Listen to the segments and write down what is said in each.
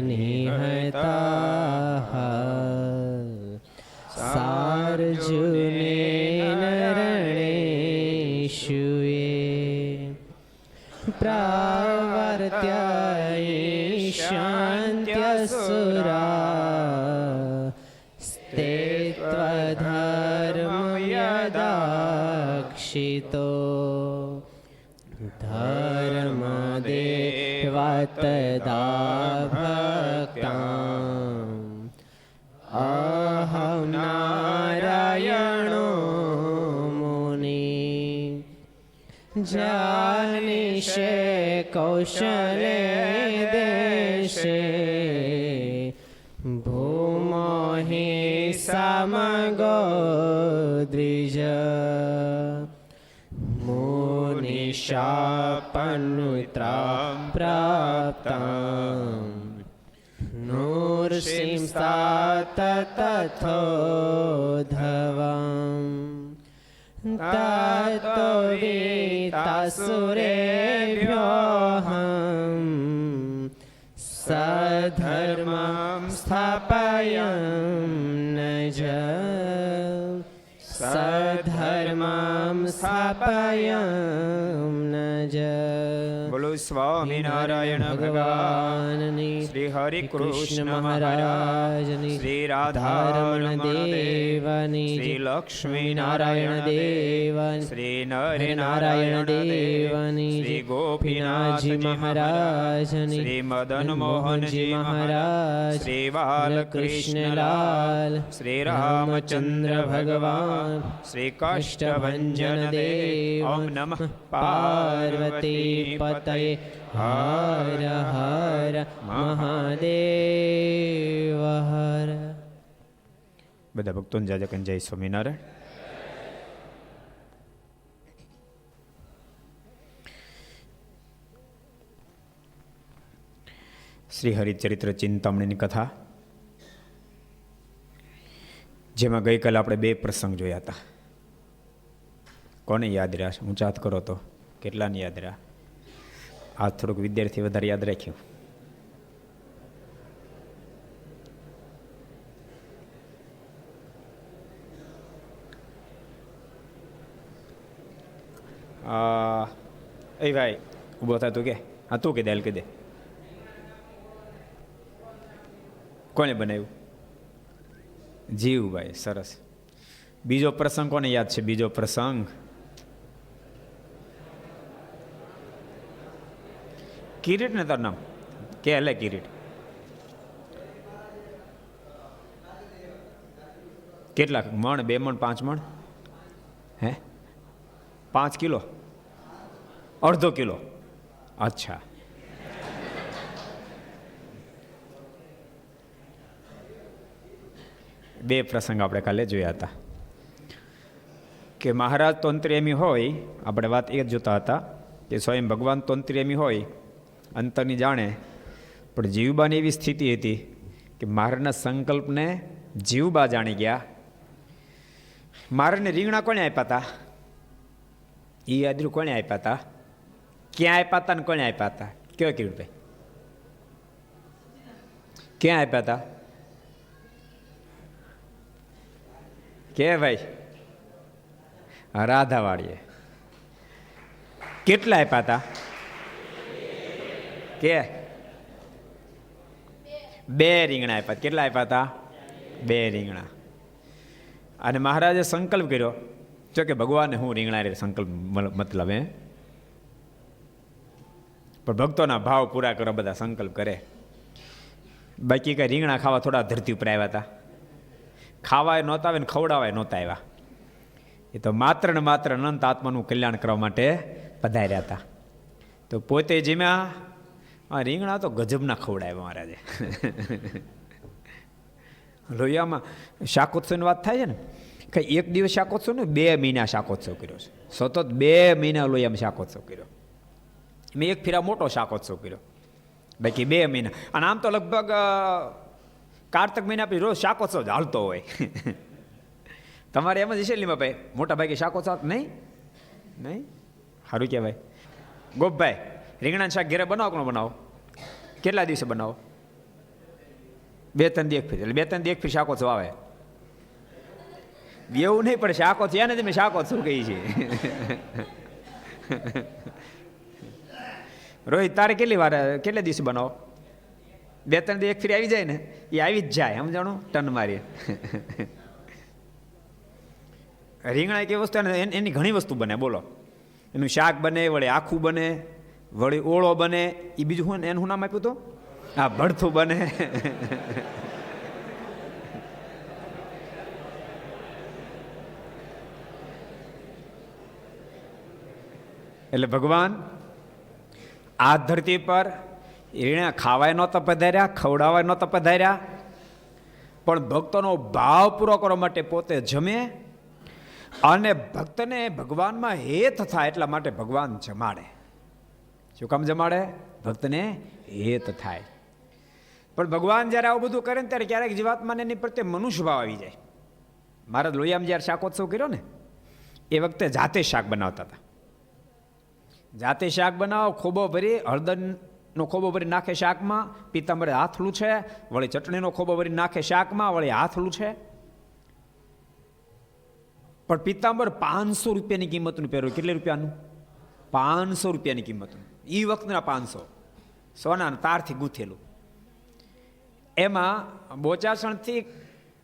નિહતા સાર્જુને નરણેશુએ પ્રાવર્ત્ય શાંત્યસુરા સ્તે ત્વધર્મ યદાક્ષિતો ધર્મદેવા તદા ભક્તાં અહં નારાયણો મુનિ જાનિષે કૌશલે દેશે ભૂમો હિ સમગો દ્વિજ મુનિશાપનુત્રાં પ્રાપ્તાં નૃસિંહાત તથોધવાં તતો વિતાસુરેભ્યોऽહં સધર્મં સ્થાપયન્ન જ સધર્મં સ્થાપયન્ન જ. બોલો સ્વામિનારાયણ ભગવાનની, શ્રી હરિ કૃષ્ણ મહારાજની, શ્રી રાધારમણ દેવની, શ્રી લક્ષ્મી નારાયણ દેવની, શ્રી નરે નારાયણ દેવની, શ્રી ગોપીનાથજી મહારાજની, શ્રી મદન મોહનજી મહારાજ, શ્રી બાલકૃષ્ણલાલ, શ્રી રામચંદ્ર ભગવાન, શ્રી કાષ્ટભંજન દેવ. ઓમ નમઃ પાર્વતી પતયે હર હર મહાદેવ હર. બધા ભક્તોને જાજક જય સ્વામિનારાયણ. શ્રી હરિચરિત્ર ચિંતામણીની કથા, જેમાં ગઈકાલે આપણે 2 પ્રસંગ જોયા હતા. કોને યાદ રહ્યા? ઊંચા હાથ કરો તો કેટલાને યાદ રહ્યા? આ થોડુંક વિદ્યાર્થી વધારે યાદ રાખ્યું. એ ભાઈ ઊભો થાય તું કે, હા તું કે દે, કે દે. કોને બનાવ્યું? જીવભાઈ. સરસ. બીજો પ્રસંગ કોને યાદ છે? બીજો પ્રસંગ કિરીટ ને તાર નામ કે હલે કિરીટ? કેટલા મણ? 2 મણ? 5 મણ? હે 5 કિલો? અડધો કિલો? અચ્છા. બે પ્રસંગ આપણે કાલે જોયા હતા કે મહારાજ તંત્રેમી હોય. આપણે વાત એ જ જોતા હતા કે સ્વયં ભગવાન તંત્રેમી હોય, અંતરની જાણે, પણ જીવબાની એવી સ્થિતિ હતી કે મહારાજના સંકલ્પને જીવબા જાણી ગયા. મહારાજને રીંગણા કોણે આપ્યા હતા? એ યાદરું કોણે આપ્યા હતા? ક્યાં આપ્યા હતા ને કોણે આપ્યા હતા? કયો કિરીટભાઈ? ક્યાં આપ્યા હતા? કે ભાઈ રાધાવાડીએ. કેટલા આપ્યા હતા? કે 2 રીંગણા આપ્યા. કેટલા આપ્યા હતા? 2 રીંગણા. અને મહારાજે સંકલ્પ કર્યો, જો કે ભગવાને હું રીંગણા રે સંકલ્પ મતલબ હે, પણ ભક્તોના ભાવ પૂરા કરવા બધા સંકલ્પ કરે. બાકી કઈ રીંગણા ખાવા થોડા ધરતી ઉપર આવ્યા હતા? ખાવાય નહોતા આવે ને ખવડાવાય નહોતા આવ્યા. એ તો માત્ર ને માત્ર અનંત આત્માનું કલ્યાણ કરવા માટે પધાર્યા હતા. તો પોતે જીમ્યા રીંગણા તો ગજબના ખવડાવ્યા મહારાજે. લોહિયામાં શાકોત્સવની વાત થાય છે ને, કઈ એક દિવસ શાકોત્સવ ને 2 મહિના શાકોત્સવ કર્યો છે. સતત 2 મહિના લોહિયામાં શાકોત્સવ કર્યો. મેં એક ફેરા મોટો શાકોત્સવ કર્યો, બાકી 2 મહિના. અને આમ તો લગભગ કાર્તક મહિના આપણી રોજ શાકોત્સવ જ હાલતો હોય. તમારે એમ જ હશે લીમાભાઈ, મોટા ભાગે શાકોત્સવ નહીં? નહીં? સારું કહેવાય. ગોપભાઈ રીંગણાનું શાક ઘેરે બનાવો કે ન બનાવો? કેટલા દિવસે બનાવો? 2-3 દી એક ફેર. એટલે 2-3 દી એક ફેર શાકોત્સવ આવે. એવું નહીં, પણ શાકોત્સવ એને તમે શાકોત્સવ કહી છે. રોહિત, તારે કેટલા દિવસે બનાવો? 2-3 દી એક ફેર આવી જાય ને, એ આવી જ જાય, સમજાણો, ટન મારી. રીંગણા એક વસ્તુ, એની ઘણી વસ્તુ બને. બોલો, એનું શાક બને, વળી આખું બને, વળી ઓળો બને. એ બીજું શું એનું નામ આપ્યું તો? હા, ભડથું બને. એટલે ભગવાન આ ધરતી પર રીણા ખાવાય નહોતા પધાર્યા, ખવડાવાય નહોતા પધાર્યા, પણ ભક્તોનો ભાવ પૂરો કરવા માટે પોતે જમે અને ભક્તને ભગવાનમાં હેત થાય એટલા માટે ભગવાન જમાડે. શું કામ જમાડે? ભક્તને હેત થાય. પણ ભગવાન જ્યારે આવું બધું કરે ને ત્યારે ક્યારેક જીવાત્માને એની પ્રત્યે મનુષ્ય ભાવ આવી જાય. મહારાજ લોહિયામાં જ્યારે શાકોત્સવ કર્યો ને એ વખતે જાતે શાક બનાવતા હતા. જાતે શાક બનાવો, ખોબો ભરી, હળદરનો ખોબો ભરી નાખે શાકમાં, પિત્તાંબરે હાથ લૂછે, વળી ચટણીનો ખોબો ભરી નાખે શાકમાં, વળી હાથ લૂછે. પણ પિત્તાંબર 500 રૂપિયાની કિંમતનું પહેર્યું. કેટલી રૂપિયાનું? 500 રૂપિયાની કિંમતનું. એ વખતના 500 સોનાના તારથી ગૂંથેલું. એમાં બોચાસણથી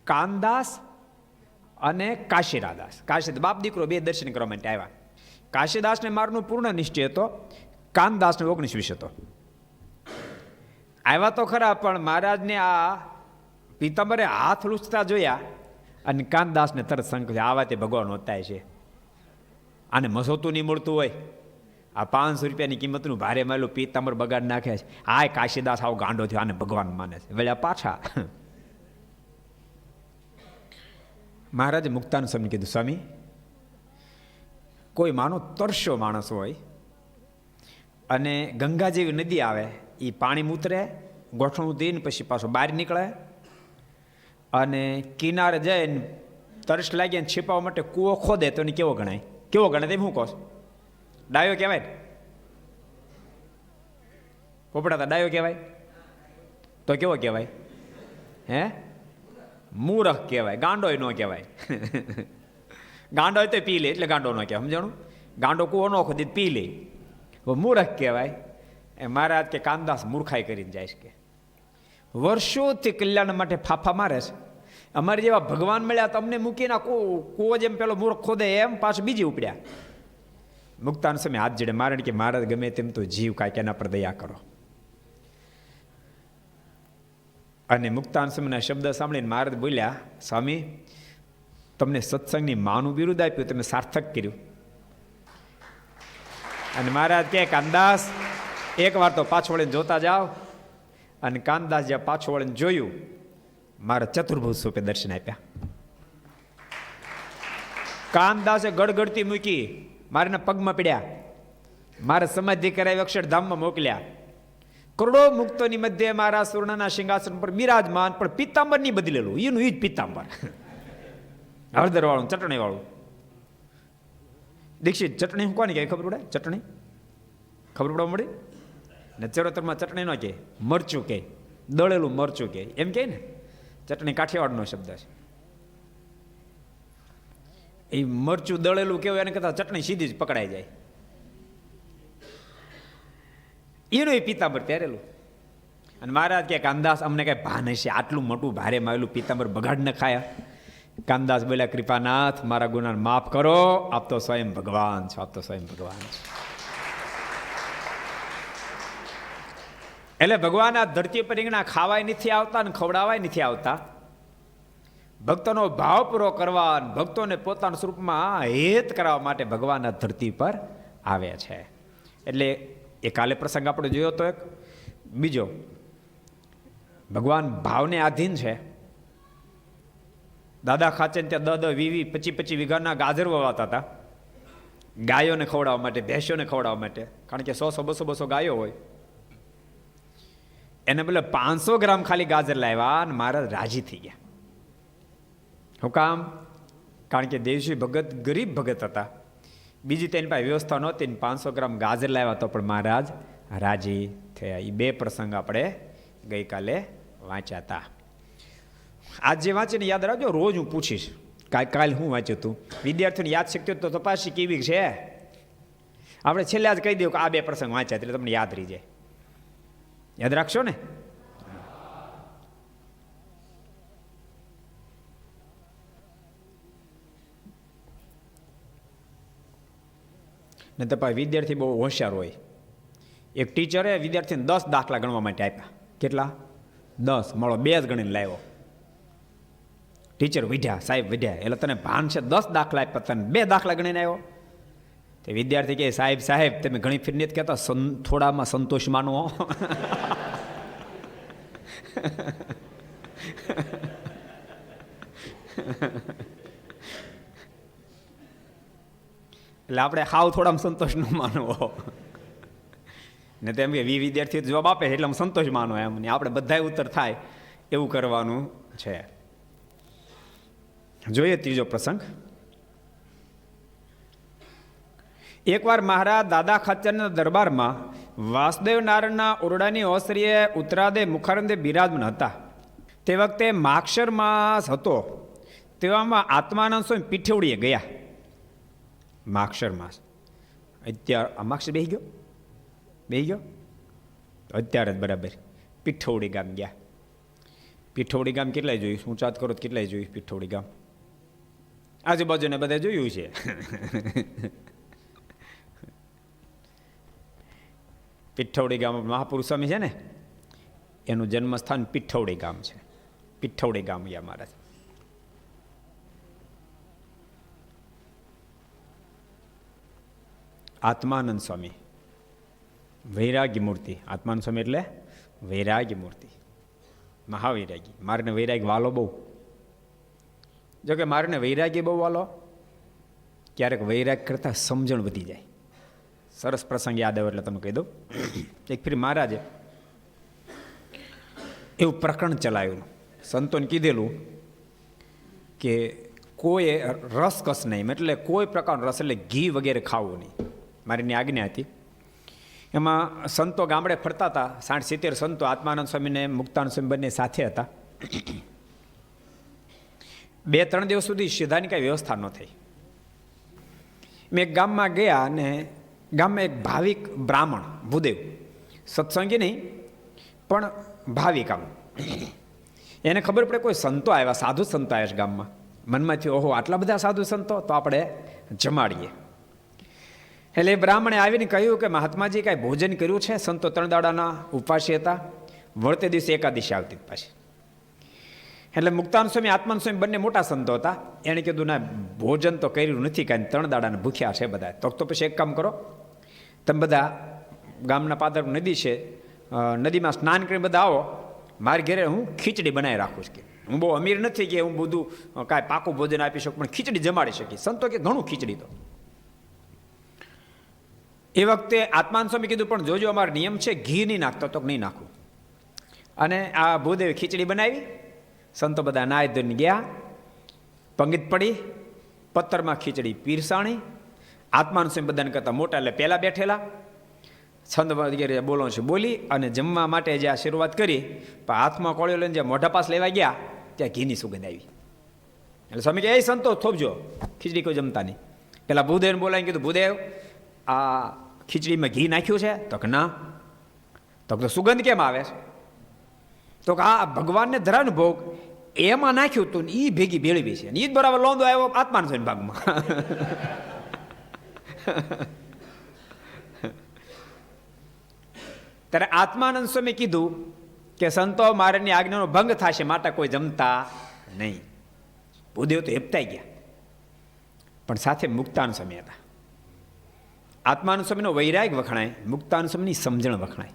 કાનદાસ અને કાશીરાદાસ, બાપ દીકરો બે દર્શન કરવા માટે આવ્યા. કાશીદાસને મારનો પૂર્ણ નિશ્ચય હતો, કાનદાસને 19-20 હતો. આવ્યા તો ખરા, પણ મહારાજને આ પિત્તાંબરે હાથ લૂછતા જોયા અને કાનદાસને તરત સંકલ્પ, આવા તે ભગવાન હોતા છે, આને મસોતું નહીં મળતું હોય, આ 500 રૂપિયાની કિંમતનું ભારે માયલું પિત્તાંબર બગાડ નાખે છે. આ કાશીદાસ આવો ગાંડો થયો, આને ભગવાન માને છે. વળ્યા પાછા. મહારાજે મુક્તાન સ્વામીને કીધું, સ્વામી, કોઈ માનો તરસ્યો માણસ હોય અને ગંગા જેવી નદી આવે, એ પાણી ઉતરે, ગોઠણું દઈને પછી પાછો બહાર નીકળે અને કિનારે જઈને તરસ લાગીને છીપાવવા માટે કૂવો ખોદે તો એને કેવો ગણાય? કેવો ગણાય? તેમ શું કહો? ડાયો કહેવાય? પોપડાતા ડાયો કહેવાય? તો કેવો કહેવાય? હે? મૂરખ કહેવાય, ગાંડોય ન કહેવાય. ગાંડો હોય તો પી લે એટલે ગાંડો ન કહેવાય, સમજાણું? ગાંડો કૂવો ન ખોદી પી લે, મૂરખ કહેવાય. એ મહારાજ કે કાનદાસ મૂર્ખાઈ કરીને જાય છે, કે વર્ષોથી કલ્યાણ માટે ફાફા મારે છે. અમારે જેવા ભગવાન મળ્યા તમને મૂકીને કૂવો જેમ પેલો મૂર્ખ ખોદે એમ પાછું બીજી ઉપડ્યા. મુક્તાન સમય હાથ જડે મારે કે મહારાજ ગમે તેમ તો જીવ કાંઈક એના પર દયા કરો. અને મુક્તાન સમયના શબ્દ સાંભળીને મહારાજ બોલ્યા, સ્વામી, તમને સત્સંગની માનું બિરુદ આપ્યું, તમે સાર્થક કર્યું. અને મહારાજ કહે, કાનદાસ, એક વાર તો પાછો વળીને જોતા જાઓ. અને કાનદાસ જ્યાં પાછો વળીને જોયું, મારા ચતુર્ભુજ સ્વરૂપે દર્શન આપ્યા. કાનદાસે ગડગડતી મૂકી મારાના પગમાં પડ્યા, મારે સમાધિ કરાવી અક્ષરધામમાં મોકલ્યા. કરોડો મુક્તોની મધ્ય મારા સુવર્ણના સિંહાસન પર બિરાજમાન, પણ પિત્તાંબર નહીં બદલેલું, એનું ઈ જ પિત્તાંબર, હળદર વાળું, ચટણી વાળું. દીક્ષિત, ચટણી હું કોને કહે ખબર પડે? ચટણી ખબર પડવા મળી ને? ચરોતરમાં ચટણી ન કહે, મરચું કહે, દળેલું મરચું કહે, એમ કહે ને. ચટણી કાઠિયાવાડનો શબ્દ છે. એ મરચું દળેલું કેવું, એને કરતા ચટણી સીધી જ પકડાઈ જાય. એનું એ પિત્તાંબર પહેરેલું. અને મહારાજ કે કાનદાસ, અમને કઈ ભાન હશે, આટલું મોટું ભારે માવેલું પિત્તાંબર બગાડ ન ખાયા? કાનદાસ બોલ્યા, કૃપાનાથ, મારા ગુનાને માફ કરો, આપ તો સ્વયં ભગવાન છો, આપ તો સ્વયં ભગવાન છો. એટલે ભગવાન આ ધરતી પર રીંગણા ખાવાય નથી આવતા અને ખવડાવાય નથી આવતા. ભક્તોનો ભાવ પૂરો કરવા, ભક્તોને પોતાના સ્વરૂપમાં હેત કરવા માટે ભગવાન આ ધરતી પર આવે છે. એટલે એ કાલે પ્રસંગ આપણે જોયો તો એક બીજો, ભગવાન ભાવને આધીન છે. દાદા ખાચે ત્યાં 10-10, 20-20, 25-25 વીઘાના ગાજર વવાતા હતા, ગાયોને ખવડાવવા માટે, ભેંસોને ખવડાવવા માટે. કારણ કે 100-100, 200-200 ગાયો હોય. એને બદલે 500 ગ્રામ ખાલી ગાજર લાવ્યા અને મહારાજ રાજી થઈ ગયા. શું કામ? કારણ કે દેવજી ભગત ગરીબ ભગત હતા, બીજી તેની પાસે વ્યવસ્થા નહોતી. 500 ગ્રામ ગાજર લાવ્યા તો પણ મહારાજ રાજી થયા. એ બે પ્રસંગ આપણે ગઈકાલે વાંચ્યા હતા. આજ જે વાંચીને યાદ રાખજો, રોજ હું પૂછીશ કાલ હું વાંચ્યું હતું. વિદ્યાર્થીઓને યાદ શક્તિ તો તપાસી કેવી છે. આપણે છેલ્લે જ કહી દઉં કે આ બે પ્રસંગ વાંચ્યા એટલે તમને યાદ રહી જાય. યાદ રાખશો ને? ને તો વિદ્યાર્થી બહુ હોશિયાર હોય. એક ટીચરે વિદ્યાર્થીને 10 દાખલા ગણવા માટે આપ્યા. કેટલા? 10. મળો 2 જ ગણીને લાવ્યો. ટીચર વિઢ્યા, સાહેબ વિઢ્યા. એટલે તને ભાન છે 10 દાખલા આપ્યા, તને 2 દાખલા ગણીને આવ્યો. તે વિદ્યાર્થી કહે, સાહેબ તમે ઘણી ફીર નથી કહેતા થોડામાં સંતોષ માનો. એટલે આપણે હાવ થોડામાં સંતોષ ન માનવો. ને તેમ કે વિદ્યાર્થીઓ જવાબ આપે એટલે સંતોષ માનો એમ ને આપણે બધા ઉત્તર થાય એવું કરવાનું છે. જોઈએ ત્રીજો પ્રસંગ. એકવાર મહારાજ દાદા ખાચરના દરબારમાં વાસુદેવ નારાયણના ઓરડાની ઓસરીએ ઉત્તરાદે મુખારંદે બિરાજમાન હતા. તે વખતે માક્ષર માસ હતો. તેવામાં આત્માનંદ સ્વામી પીઠવડીએ ગયા. માક્ષર માસ અત્યારે આ માક્ષર બેસી ગયો અત્યારે જ બરાબર. પીઠવડી ગામ ગયા. પીઠવડી ગામ કેટલાય જોયું? હું ચાત કરો કેટલાય જોયું પીઠવડી ગામ? આજુબાજુને બધા જોયું છે. પીઠવડી ગામ મહાપુરુષ સ્વામી છે ને, એનું જન્મસ્થાન પીઠવડી ગામ છે. પીઠવડી ગામ ગયા મહારાજ. આત્માનંદ સ્વામી વૈરાગ્ય મૂર્તિ. આત્માનંદ સ્વામી એટલે વૈરાગ્ય મૂર્તિ, મહાવૈરાગી. મારને વૈરાગ્ય વાલો બહુ. જોકે મારને વૈરાગ્ય બહુ વાલો, ક્યારેક વૈરાગ્ય કરતાં સમજણ વધી જાય. સરસ પ્રસંગ યાદ આવે એટલે તમે કહી દઉં. એક ફરી મહારાજે એવું પ્રકરણ ચલાવ્યું. સંતોને કીધેલું કે કોઈ રસ કસ નહીં, એટલે કોઈ પ્રકારનો રસ એટલે ઘી વગેરે ખાવું નહીં. મારીની આજ્ઞા હતી. એમાં સંતો ગામડે ફરતા હતા. 60-70 સંતો આત્માનંદ સ્વામીને મુક્તાનંદ સ્વામી બંને સાથે હતા. 2-3 દિવસ સુધી સીધાની કાંઈ વ્યવસ્થા ન થઈ. મેં એક ગામમાં ગયા અને ગામમાં એક ભાવિક બ્રાહ્મણ ભૂદેવ, સત્સંગી નહીં પણ ભાવિક આમ. એને ખબર પડે કોઈ સંતો આવ્યા, સાધુ સંતો આવ્યા છે ગામમાં. મનમાંથી ઓહો આટલા બધા સાધુ સંતો, તો આપણે જમાડીએ. એટલે બ્રાહ્મણે આવીને કહ્યું કે મહાત્માજી કાંઈ ભોજન કર્યું છે? સંતો 3 દાડાના ઉપવાસી હતા. વળતે દિવસે એકાદશી આવતી પાછી. એટલે મુક્તાનંદ સ્વામી આત્માનંદ સ્વામી બંને મોટા સંતો હતા. એણે કીધું ના, ભોજન તો કર્યું નથી, કાંઈ 3 દાડાના ભૂખ્યા છે બધા. તો પછી એક કામ કરો, તમે બધા ગામના પાદર નદી છે, નદીમાં સ્નાન કરીને બધા આવો. મારી ઘરે હું ખીચડી બનાવી રાખું છું. હું બહુ અમીર નથી કે હું બધું કાંઈ પાકું ભોજન આપી શકું, પણ ખીચડી જમાડી શકી. સંતો કે ઘણું ખીચડી. તો એ વખતે આત્માનંદ સ્વામી કીધું પણ જોજો અમારો નિયમ છે ઘી નહીં નાખતો. તો નહીં નાખું. અને આ ભૂદેવે ખીચડી બનાવી. સંતો બધા નાય ધોઈને ગયા, પંગત પડી, પથ્થરમાં ખીચડી પીરસાણી. આત્માનંદ સ્વામી બધાને કરતા મોટા એટલે પહેલાં બેઠેલા. છંદ વગેરે બોલો છે બોલી અને જમવા માટે જ્યાં શરૂઆત કરી, પણ હાથમાં કોળીઓ લઈને જ્યાં મોઢા પાસ લેવા ગયા ત્યાં ઘીની સુગંધ આવી. એટલે સ્વામી કે એ સંતો થોપજો, ખીચડી કોઈ જમતા નહીં. પેલા ભૂદેવને બોલાવીને કીધું, ભૂદેવ આ ખીચડીમાં ઘી નાખ્યું છે? તો કે ના. તો સુગંધ કેમ આવે છે? તો કે આ ભગવાનને ધરાનો ભોગ એમાં નાખ્યું હતું ને એ ભેગી ભેળવી છે, એ જ બરાબર લોંદો આવ્યો આત્માનંદ સ્વામી ભાગમાં. ત્યારે આત્માનંદ સ્વામી કીધું કે સંતો મારાની આજ્ઞાનો ભંગ થશે, માટે કોઈ જમતા નહીં. ભૂદેવ તો હેપતાઈ ગયા, પણ સાથે મુક્તાનંદ સ્વામી હતા. આત્માનંદ સ્વામીનો વૈરાગ વખણાય, મુક્તાનંદ સ્વામીની સમજણ વખણાય.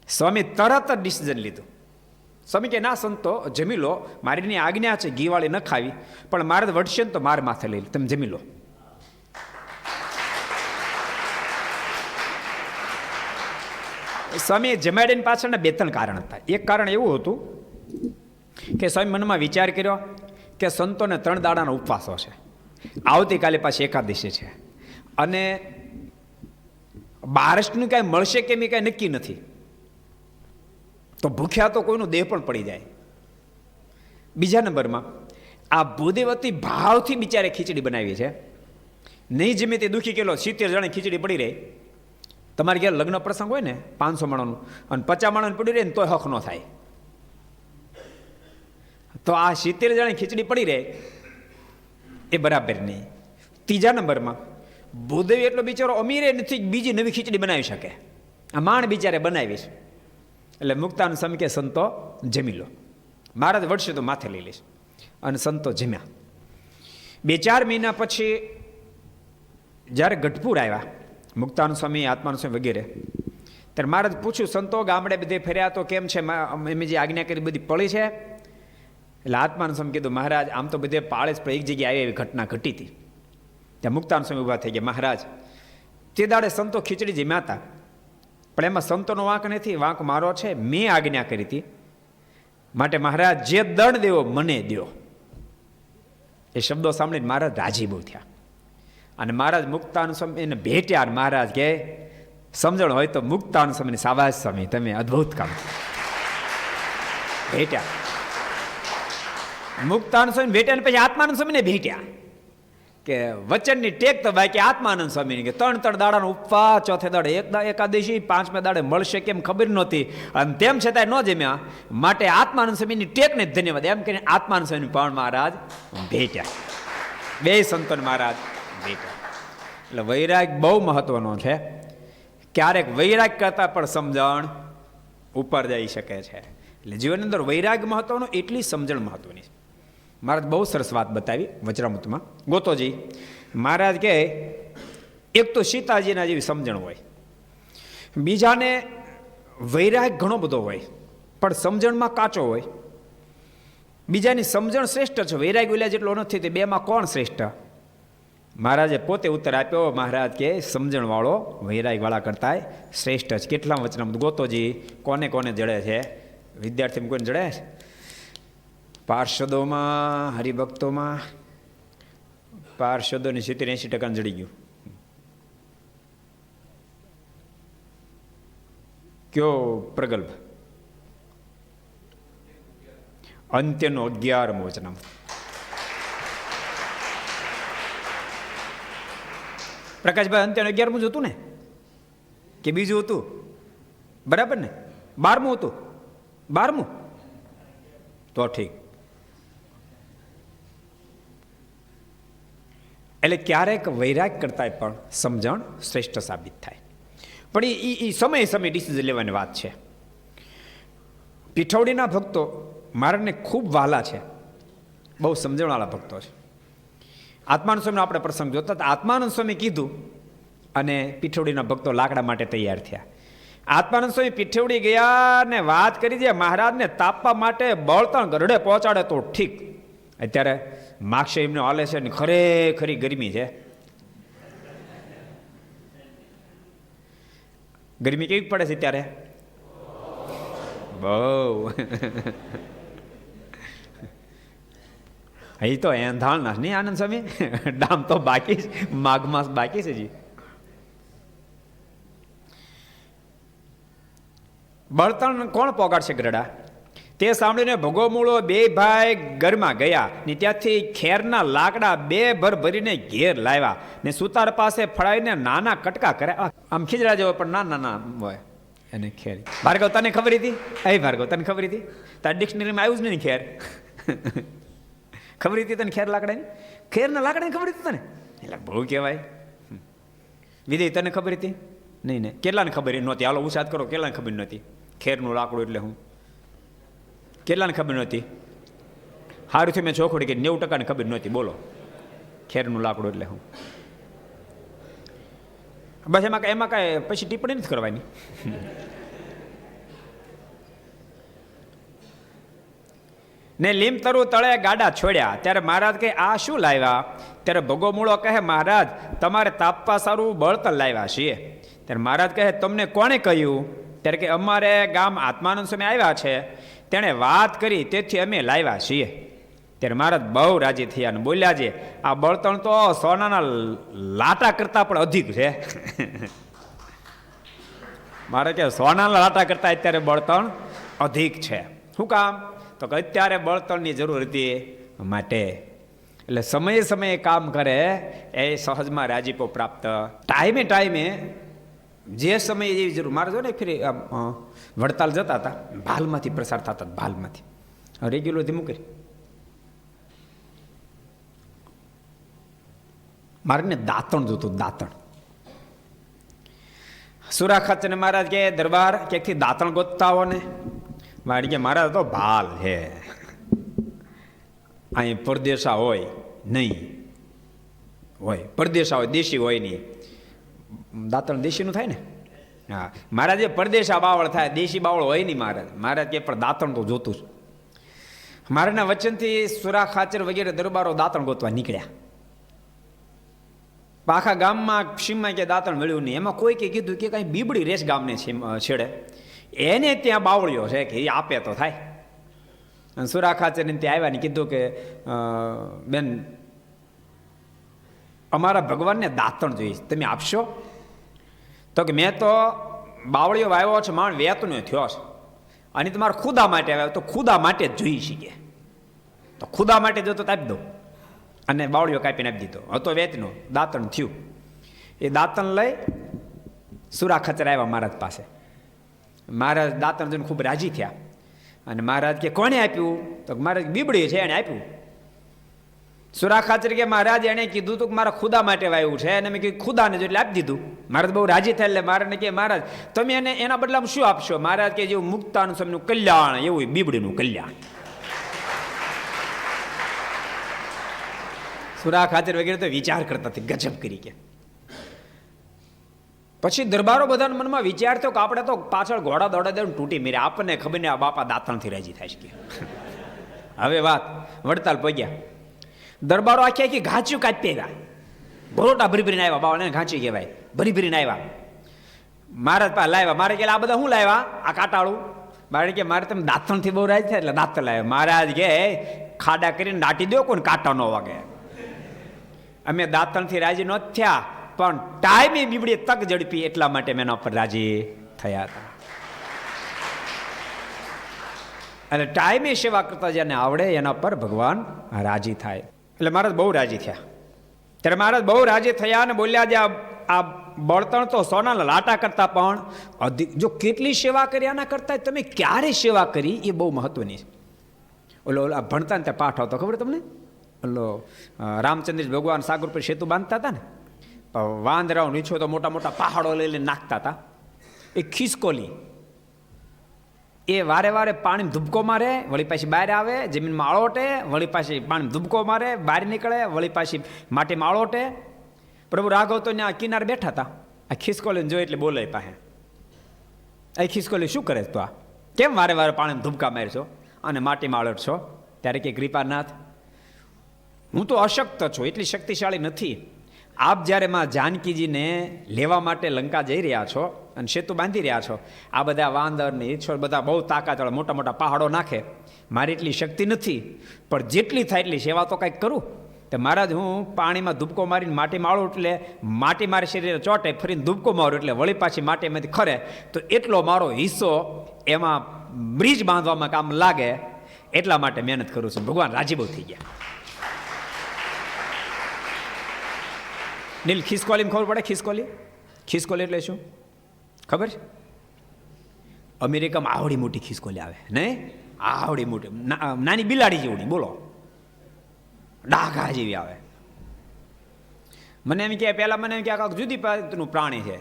સ્વામી તરત જ ડિસિઝન લીધું. સ્વામી કે ના સંતો જમી લો, મારીની આજ્ઞા છે ઘીવાળી ન ખાવી, પણ મારે વડશે ને તો માર માથે લઈ લો, તમે જમી લો. સ્વામી જમાડીને પાછળના 2-3 કારણ હતા. એક કારણ એવું હતું કે સ્વામી મનમાં વિચાર કર્યો કે સંતોને 3 દાડાનો ઉપવાસો છે, આવતીકાલે પાછી એકાદશી છે, અને બારસનું કાંઈ મળશે કેમ એ કાંઈ નક્કી નથી. તો ભૂખ્યા તો કોઈનું દેહ પણ પડી જાય. બીજા નંબરમાં આ ભૂદેવતી ભાવથી બિચારે ખીચડી બનાવી છે. નહીં જમે તે દુઃખી કેલો 70 જણે ખીચડી પડી રહે. તમારે ઘેર લગ્ન પ્રસંગ હોય ને 500 માણસનું અને 50 માણસને પડી રહે ને તોય હક ન થાય. તો આ 70 જણે ખીચડી પડી રહે એ બરાબર નહીં. ત્રીજા નંબરમાં ભૂદેવ એટલો બિચારો અમીરે નથી બીજી નવી ખીચડી બનાવી શકે. આ માણ બિચારે બનાવીશ એટલે મુક્તાન સ્વામી કે સંતો જમી લો, મહારાજ વળશે તો માથે લઈ લઈશ. અને સંતો જમ્યા. 2-4 મહિના પછી જ્યારે ગઢપુર આવ્યા મુક્તાન સ્વામી, આત્માન સ્વામી વગેરે, ત્યારે મહારાજ પૂછ્યું સંતો ગામડે બધે ફર્યા તો કેમ છે, એમ જે આજ્ઞા કરી બધી પડી છે? એટલે આત્માન સ્વામી કીધું મહારાજ આમ તો બધે પાળે જ, પણ એક જગ્યાએ આવી એવી ઘટના ઘટી હતી. ત્યાં મુક્તાન સ્વામી ઊભા થઈ ગયા. મહારાજ તે દાડે સંતો ખીચડી જમ્યા હતા, પણ એમાં સંતોનો વાંક નથી, વાંક મારો છે. મેં આજ્ઞા કરી હતી, માટે મહારાજ જે દંડ દેવો મને દ્યો. એ શબ્દો સાંભળીને મહારાજ રાજી બહુ થયા. અને મહારાજ મુક્તાન સ્વામીને ભેટ્યા. મહારાજ કહે સમજણ હોય તો મુક્તાન સ્વામીને શાબાશ સ્વામી, તમે અદ્ભુત કામ ભેટ્યા. મુક્તાન સ્વામી ભેટ્યા પછી આત્માનંદ સ્વામીને ભેટ્યા કે વચનની ટેક તો બાકી આત્માનંદ સ્વામીની કે 3 દાડાનો ઉપવાસ, ચોથે દાડે એકાદશી, 5મે દાડે મળશે કેમ ખબર નહોતી, અને તેમ છતાંય ન જમ્યા. માટે આત્માનંદ સ્વામીની ટેકને ધન્યવાદ એમ કરીને આત્માનંદ સ્વામી પણ મહારાજ ભેટ્યા. 2 સંતોને મહારાજ ભેટ્યા. એટલે વૈરાગ બહુ મહત્વનો છે. ક્યારેક વૈરાગ કરતા પણ સમજણ ઉપર જઈ શકે છે. એટલે જીવનની અંદર વૈરાગ મહત્વનો, એટલી સમજણ મહત્વની છે. મહારાજ બહુ સરસ વાત બતાવી વચરામૃતમાં. ગોતોજી મહારાજ કહે એક તો સીતાજીના જેવી સમજણ હોય, બીજાને વૈરાગ ઘણો બધો હોય પણ સમજણમાં કાચો હોય. બીજાની સમજણ શ્રેષ્ઠ છે, વૈરાગ ઓલા જેટલો નથી, તે બેમાં કોણ શ્રેષ્ઠ? મહારાજે પોતે ઉત્તર આપ્યો. મહારાજ કે સમજણવાળો વૈરાગવાળા કરતા શ્રેષ્ઠ છે. કેટલા વચનામૃત ગોતોજી કોને કોને જડે છે? વિદ્યાર્થીમાં કોઈને જડે છે? પાર્ષદોમાં, હરિભક્તોમાં પાર્ષદોની 70-80% જડી ગયું. કયો પ્રગલ્ભ? અંત્યનો 11મો વચનામૃત. પ્રકાશભાઈ અંત્યનો 11મું જ હતું ને કે બીજું હતું? બરાબર ને? 12મું હતું? 12મું તો ઠીક. એટલે ક્યારેક વૈરાગ કરતા પણ સમજણ શ્રેષ્ઠ સાબિત થાય. પણ એ સમય ડિસિઝન લેવાની વાત છે. પીઠોડીના ભક્તો મારાને ખૂબ વહાલા છે, બહુ સમજણવાળા ભક્તો છે. આત્માનંદ સ્વામીનો આપણે પ્રસંગ જોતા આત્માનંદ સ્વામી કીધું અને પીઠોડીના ભક્તો લાકડા માટે તૈયાર થયા. આત્માનંદ સ્વામી પીઠોડી ગયા ને વાત કરી દે મહારાજને તાપવા માટે બળતણ ગરડે પહોંચાડે તો ઠીક. અત્યારે માગશે એમને હાલે છે ને ખરેખરી ગરમી છે. ગરમી કેવી પડે છે ત્યારે? બહુ. અહીં તો એંધાણ ના નહીં આનંદ સ્વામી, ડામ તો બાકી છે, માઘ માસ બાકી છે જી. બળતણ કોણ પોગાડશે ગરડા? તે સાંભળીને ભગો મૂળો 2 ભાઈ ઘરમાં ગયા ને ત્યાંથી ખેરના લાકડા 2 ભર ભરીને ઘેર લાવ્યા ને સુતાર પાસે ફળાવીને નાના કટકા કર્યા. આમ ખીજડા જેવો પણ નાના હોય એને ખેર. ભાર્ગવ તને ખબર હતી? એ ભાર્ગવ તને ખબર હતી? તાર ડિક્શનરીમાં આવ્યું જ નહીં ખેર. ખબર હતી તને ખેર લાકડાની? ખેરના લાકડાની ખબર હતી તને? એટલે બહુ કહેવાય. વિજય તને ખબર હતી? નહીં ને કેટલાને ખબર નહોતી? હાલો ઉછાત કરો, કેટલાને ખબર નહોતી ખેરનું લાકડું એટલે હું? કેટલાને ખબર નહોતી? સારું થયું મેં ચોખવડી કે 90% ખબર નહોતી. બોલો ખેરનું લાકડું એટલે હું? બસ એમાં કાંઈ પછી ટિપ્પણી નથી કરવાની. ને લીમતરુ તળે ગાડા છોડ્યા. ત્યારે મહારાજ કહે આ શું લાવ્યા? ત્યારે ભગો મૂળો કહે મહારાજ તમારે તાપવા સારું બળતણ લાવ્યા છીએ. ત્યારે મહારાજ કહે તમને કોણે કહ્યું? ત્યારે કે અમારે ગામ આત્માનંદ સ્વામી આવ્યા છે, તેણે વાત કરી તેથી અમે લાવ્યા છીએ. ત્યારે મહારાજ બહુ રાજી થયા અને બોલ્યા છે આ બળતણ તો સોનાના લાટા કરતા પણ અધિક છે. મારે કે સોનાના લાટા કરતા અત્યારે બળતણ અધિક છે. શું કામ? તો કે અત્યારે બળતણની જરૂર હતી માટે. એટલે સમયે સમયે કામ કરે એ સહજમાં રાજીપો પ્રાપ્ત. ટાઈમે ટાઈમે જે સમયે એવી જરૂર. મારે જો ને ફરી વડતાલ જતા હતા, ભાલમાંથી પ્રસાર થતા હતા, ભાલમાંથી રેગ્યુલર ધીમું કરી. મારે ને દાંતણ જોતું, દાંતણ. સુરા ખાચર મહારાજ કે દરબાર ક્યાંકથી દાંતણ ગોતતા હો ને. મારે કે મારા તો ભાલ છે, અહીં પરદેશા હોય નહીં, હોય પરદેશા હોય, દેશી હોય નહીં. દાંતણ દેશીનું થાય ને. હા, મહારાજ જે પરદેશા બાવળ થાય, દેશી બાવળ હોય નહીં. મહારાજ કે પણ દાંતણ તો જોતું જ. મારાના વચનથી સુરા ખાચર વગેરે દરબારો દાંતણ ગોતવા નીકળ્યા. આખા ગામમાં સીમમાં કે દાંતણ મળ્યું નહીં. એમાં કોઈ કે કીધું કે કાંઈ બીબડી રેસ ગામને છેડે એને ત્યાં બાવળ્યો છે કે એ આપે તો થાય. અને સુરા ખાચરને ત્યાં આવ્યા ને કીધું કે બેન અમારા ભગવાનને દાંતણ જોઈએ, તમે આપશો? તો કે મેં તો બાવળીઓ વાવ્યો છે, માણ વેતનો થયો છે, અને તમારે ખુદા માટે આવ્યા તો ખુદા માટે જ જોઈ શકીએ. તો ખુદા માટે જો તો આપી દો. અને બાવળીઓ કાપીને આપી દીધો. હતો વેતનો, દાંતણ થયું. એ દાંતણ લઈ સુરા ખાચર આવ્યા મહારાજ પાસે. મહારાજ દાંતણ જોઈને ખૂબ રાજી થયા. અને મહારાજ કે કોને આપ્યું? તો મહારાજ બીબડી છે એને આપ્યું. સુરા ખાચર કે મહારાજ એને કીધું તું કે મારા ખુદા માટે વાવ્યું છે, અને મેં કીધું ખુદાને જો એટલે આપી દીધું. મહારાજ બહુ રાજી થાય. એટલે મહારાજને કે મહારાજ તમે એને એના બદલામાં શું આપશો? મહારાજ કે જેવું મુક્તાનું સમયનું કલ્યાણ એવું બીબડીનું કલ્યાણ. સુરા ખાચર વગેરે તો વિચાર કરતા હતી, ગજબ કરી કે. પછી દરબારો બધાના મનમાં વિચાર થયો કે આપણે તો પાછળ ઘોડા દોડા દે તૂટી મેરે, આપણને ખબર નહીં આ બાપા દાંતણથી રાજી થાય છે. હવે વાત વડતાલ પગ્યા. દરબારો આખી આખી ઘાંચ્યું કાપી આવ્યા, ભરોટા ભરી ભરીને આવ્યા. બાવાને ઘાંચી કહેવાય, ભરી ભરીને આવ્યા. મહારાજ પાસે લાવ્યા. મારે કે આ બધા શું લાવ્યા? આ કાટાળું. મારે કે મારે તમે દાંતણથી બહુ રાજી થાય એટલે દાંતણ લાવ્યા. મહારાજ કે ખાડા કરીને દાટી દો, કોઈ કાંટા ન વાગે. અમે દાંતણથી રાજી ન થયા, પણ ટાઈમે બીબડીએ તક ઝડપી એટલા માટે મેં એના પર રાજી થયા હતા. એટલે ટાઈમે સેવા કરતા જેને આવડે એના પર ભગવાન રાજી થાય. એટલે મહારાજ બહુ રાજી થયા. ત્યારે મહારાજ બહુ રાજી થયા અને બોલ્યા જે આ બળતણ તો સોનાના લાટા કરતા પણ અધિક. જો કેટલી સેવા કરી આના કરતા તમે ક્યારે સેવા કરી એ બહુ મહત્વની છે. ઓલો ભણતા ને ત્યાં પાઠ આવતો ખબર તમને? ઓલો રામચંદ્ર ભગવાન સાગર પર સેતુ બાંધતા હતા ને, વાંદરાઓ નીચો તો મોટા મોટા પહાડો લઈને નાખતા હતા. એ ખિસકોલી એ વારે વારે પાણી ધુબકો મારે, વળી પાછી બહાર આવે, જમીનમાં આળોટે, વળી પાછી પાણી ધુબકો મારે, બહાર નીકળે, વળી પાછી માટીમાં આળોટે. પ્રભુ રાઘવ તો ત્યાં કિનારે બેઠા હતા. આ ખિસકોલીને જોઈ એટલે બોલે પાસે, આ ખિસકોલી શું કરે તો આ કેમ વારે વારે પાણી ધુબકા મારશો અને માટીમાં આળોટશો? ત્યારે કે કૃપાનાથ હું તો અશક્ત છું, એટલી શક્તિશાળી નથી. આપ જ્યારે માં જાનકીજીને લેવા માટે લંકા જઈ રહ્યા છો અને સેતુ બાંધી રહ્યા છો, આ બધા વાંદર ને ઈચ્છોડ બધા બહુ તાકાતવાળા મોટા મોટા પહાડો નાખે. મારી એટલી શક્તિ નથી, પણ જેટલી થાય એટલી સેવા તો કંઈક કરું. તો મહારાજ હું પાણીમાં ધુબકો મારીને માટી માળું એટલે માટી મારી શરીરે ચોટે, ફરીને ધુબકો મારું એટલે વળી પાછી માટીમાંથી ખરે, તો એટલો મારો હિસ્સો એમાં બ્રિજ બાંધવામાં કામ લાગે. એટલા માટે મહેનત કરું છું. ભગવાન રાજી બહુ થઈ ગયા. નીલ ખિસકોલી ખબર પડે? ખિસકોલી એટલે શું ખબર છે? અમેરિકામાં આવડી મોટી ખિસકોલી આવે નહીં, આવડી મોટી, નાની બિલાડી જેવડી, બોલો, ડાઘા જેવી આવે. મને એમ કે પહેલા મને એમ કે આ જુદી પ્રજાતિનું પ્રાણી છે,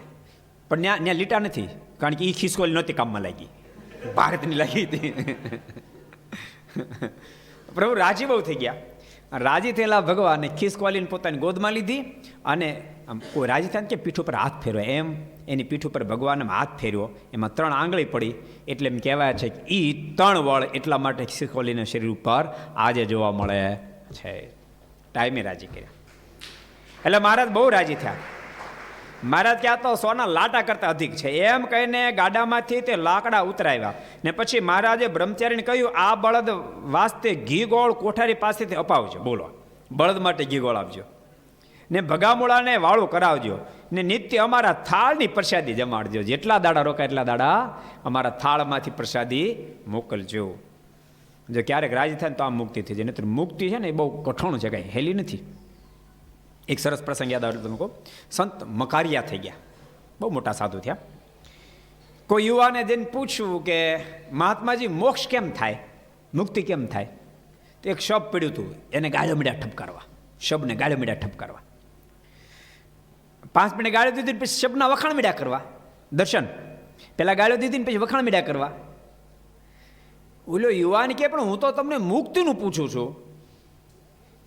પણ ત્યાં લીટા નથી, કારણ કે એ ખિસકોલી નહોતી કામમાં લાગી, ભારતની લાગી હતી. પ્રભુ રાજી બહુ થઈ ગયા. રાજી થયેલા ભગવાને ખિસકોલીને પોતાની ગોદમાં લીધી અને કોઈ રાજી થાય કે પીઠ ઉપર હાથ ફેરવે, એમ એની પીઠ ઉપર ભગવાને હાથ ફેર્યો. એમાં 3 આંગળી પડી, એટલે એમ કહેવાય છે કે એ 3 વળ એટલા માટે ખિસકોલીના શરીર ઉપર આજે જોવા મળે છે. ટાઈમે રાજી કર્યા. એટલે મહારાજ બહુ રાજી થયા. મહારાજ ક્યાં તો સોના લાટા કરતા અધિક છે એમ કહીને ગાડામાંથી તે લાકડા ઉતરાવ્યા ને પછી મહારાજે બ્રહ્મચારીને કહ્યું આ બળદ વાસ્તે ઘી ગોળ કોઠારી પાસેથી અપાવજો. બોલો, બળદ માટે ઘી ગોળ આપજો. ને ભગામોળાને વાળું કરાવજો, ને નિત્ય અમારા થાળની પ્રસાદી જમાડજો. જેટલા દાડા રોકાય એટલા દાડા અમારા થાળમાંથી પ્રસાદી મોકલજો. જો ક્યારેક રાજી થાય ને તો આમ મુક્તિ થઈ જાય. નહીં મુક્તિ છે ને એ બહુ કઠણ છે, કાંઈ હેલી નથી. એક સરસ પ્રસંગ યાદ આવે તમે કહો. સંત મકારિયા થઈ ગયા, બહુ મોટા સાધુ થયા. કોઈ યુવાને જઈને પૂછ્યું કે મહાત્માજી મોક્ષ કેમ થાય, મુક્તિ કેમ થાય? તો એક શબ પડ્યું હતું, એને ગાળો મીડા ઠપકારવા, શબને ગાળો મીડા ઠપકારવા. 5 મિનિટ ગાળો દીધી પછી શબના વખાણ મીડા કરવા. દર્શન પેલા ગાળો દીધી ને પછી વખાણ મીડા કરવા. ઓલો યુવાન કે પણ હું તો તમને મુક્તિનું પૂછું છું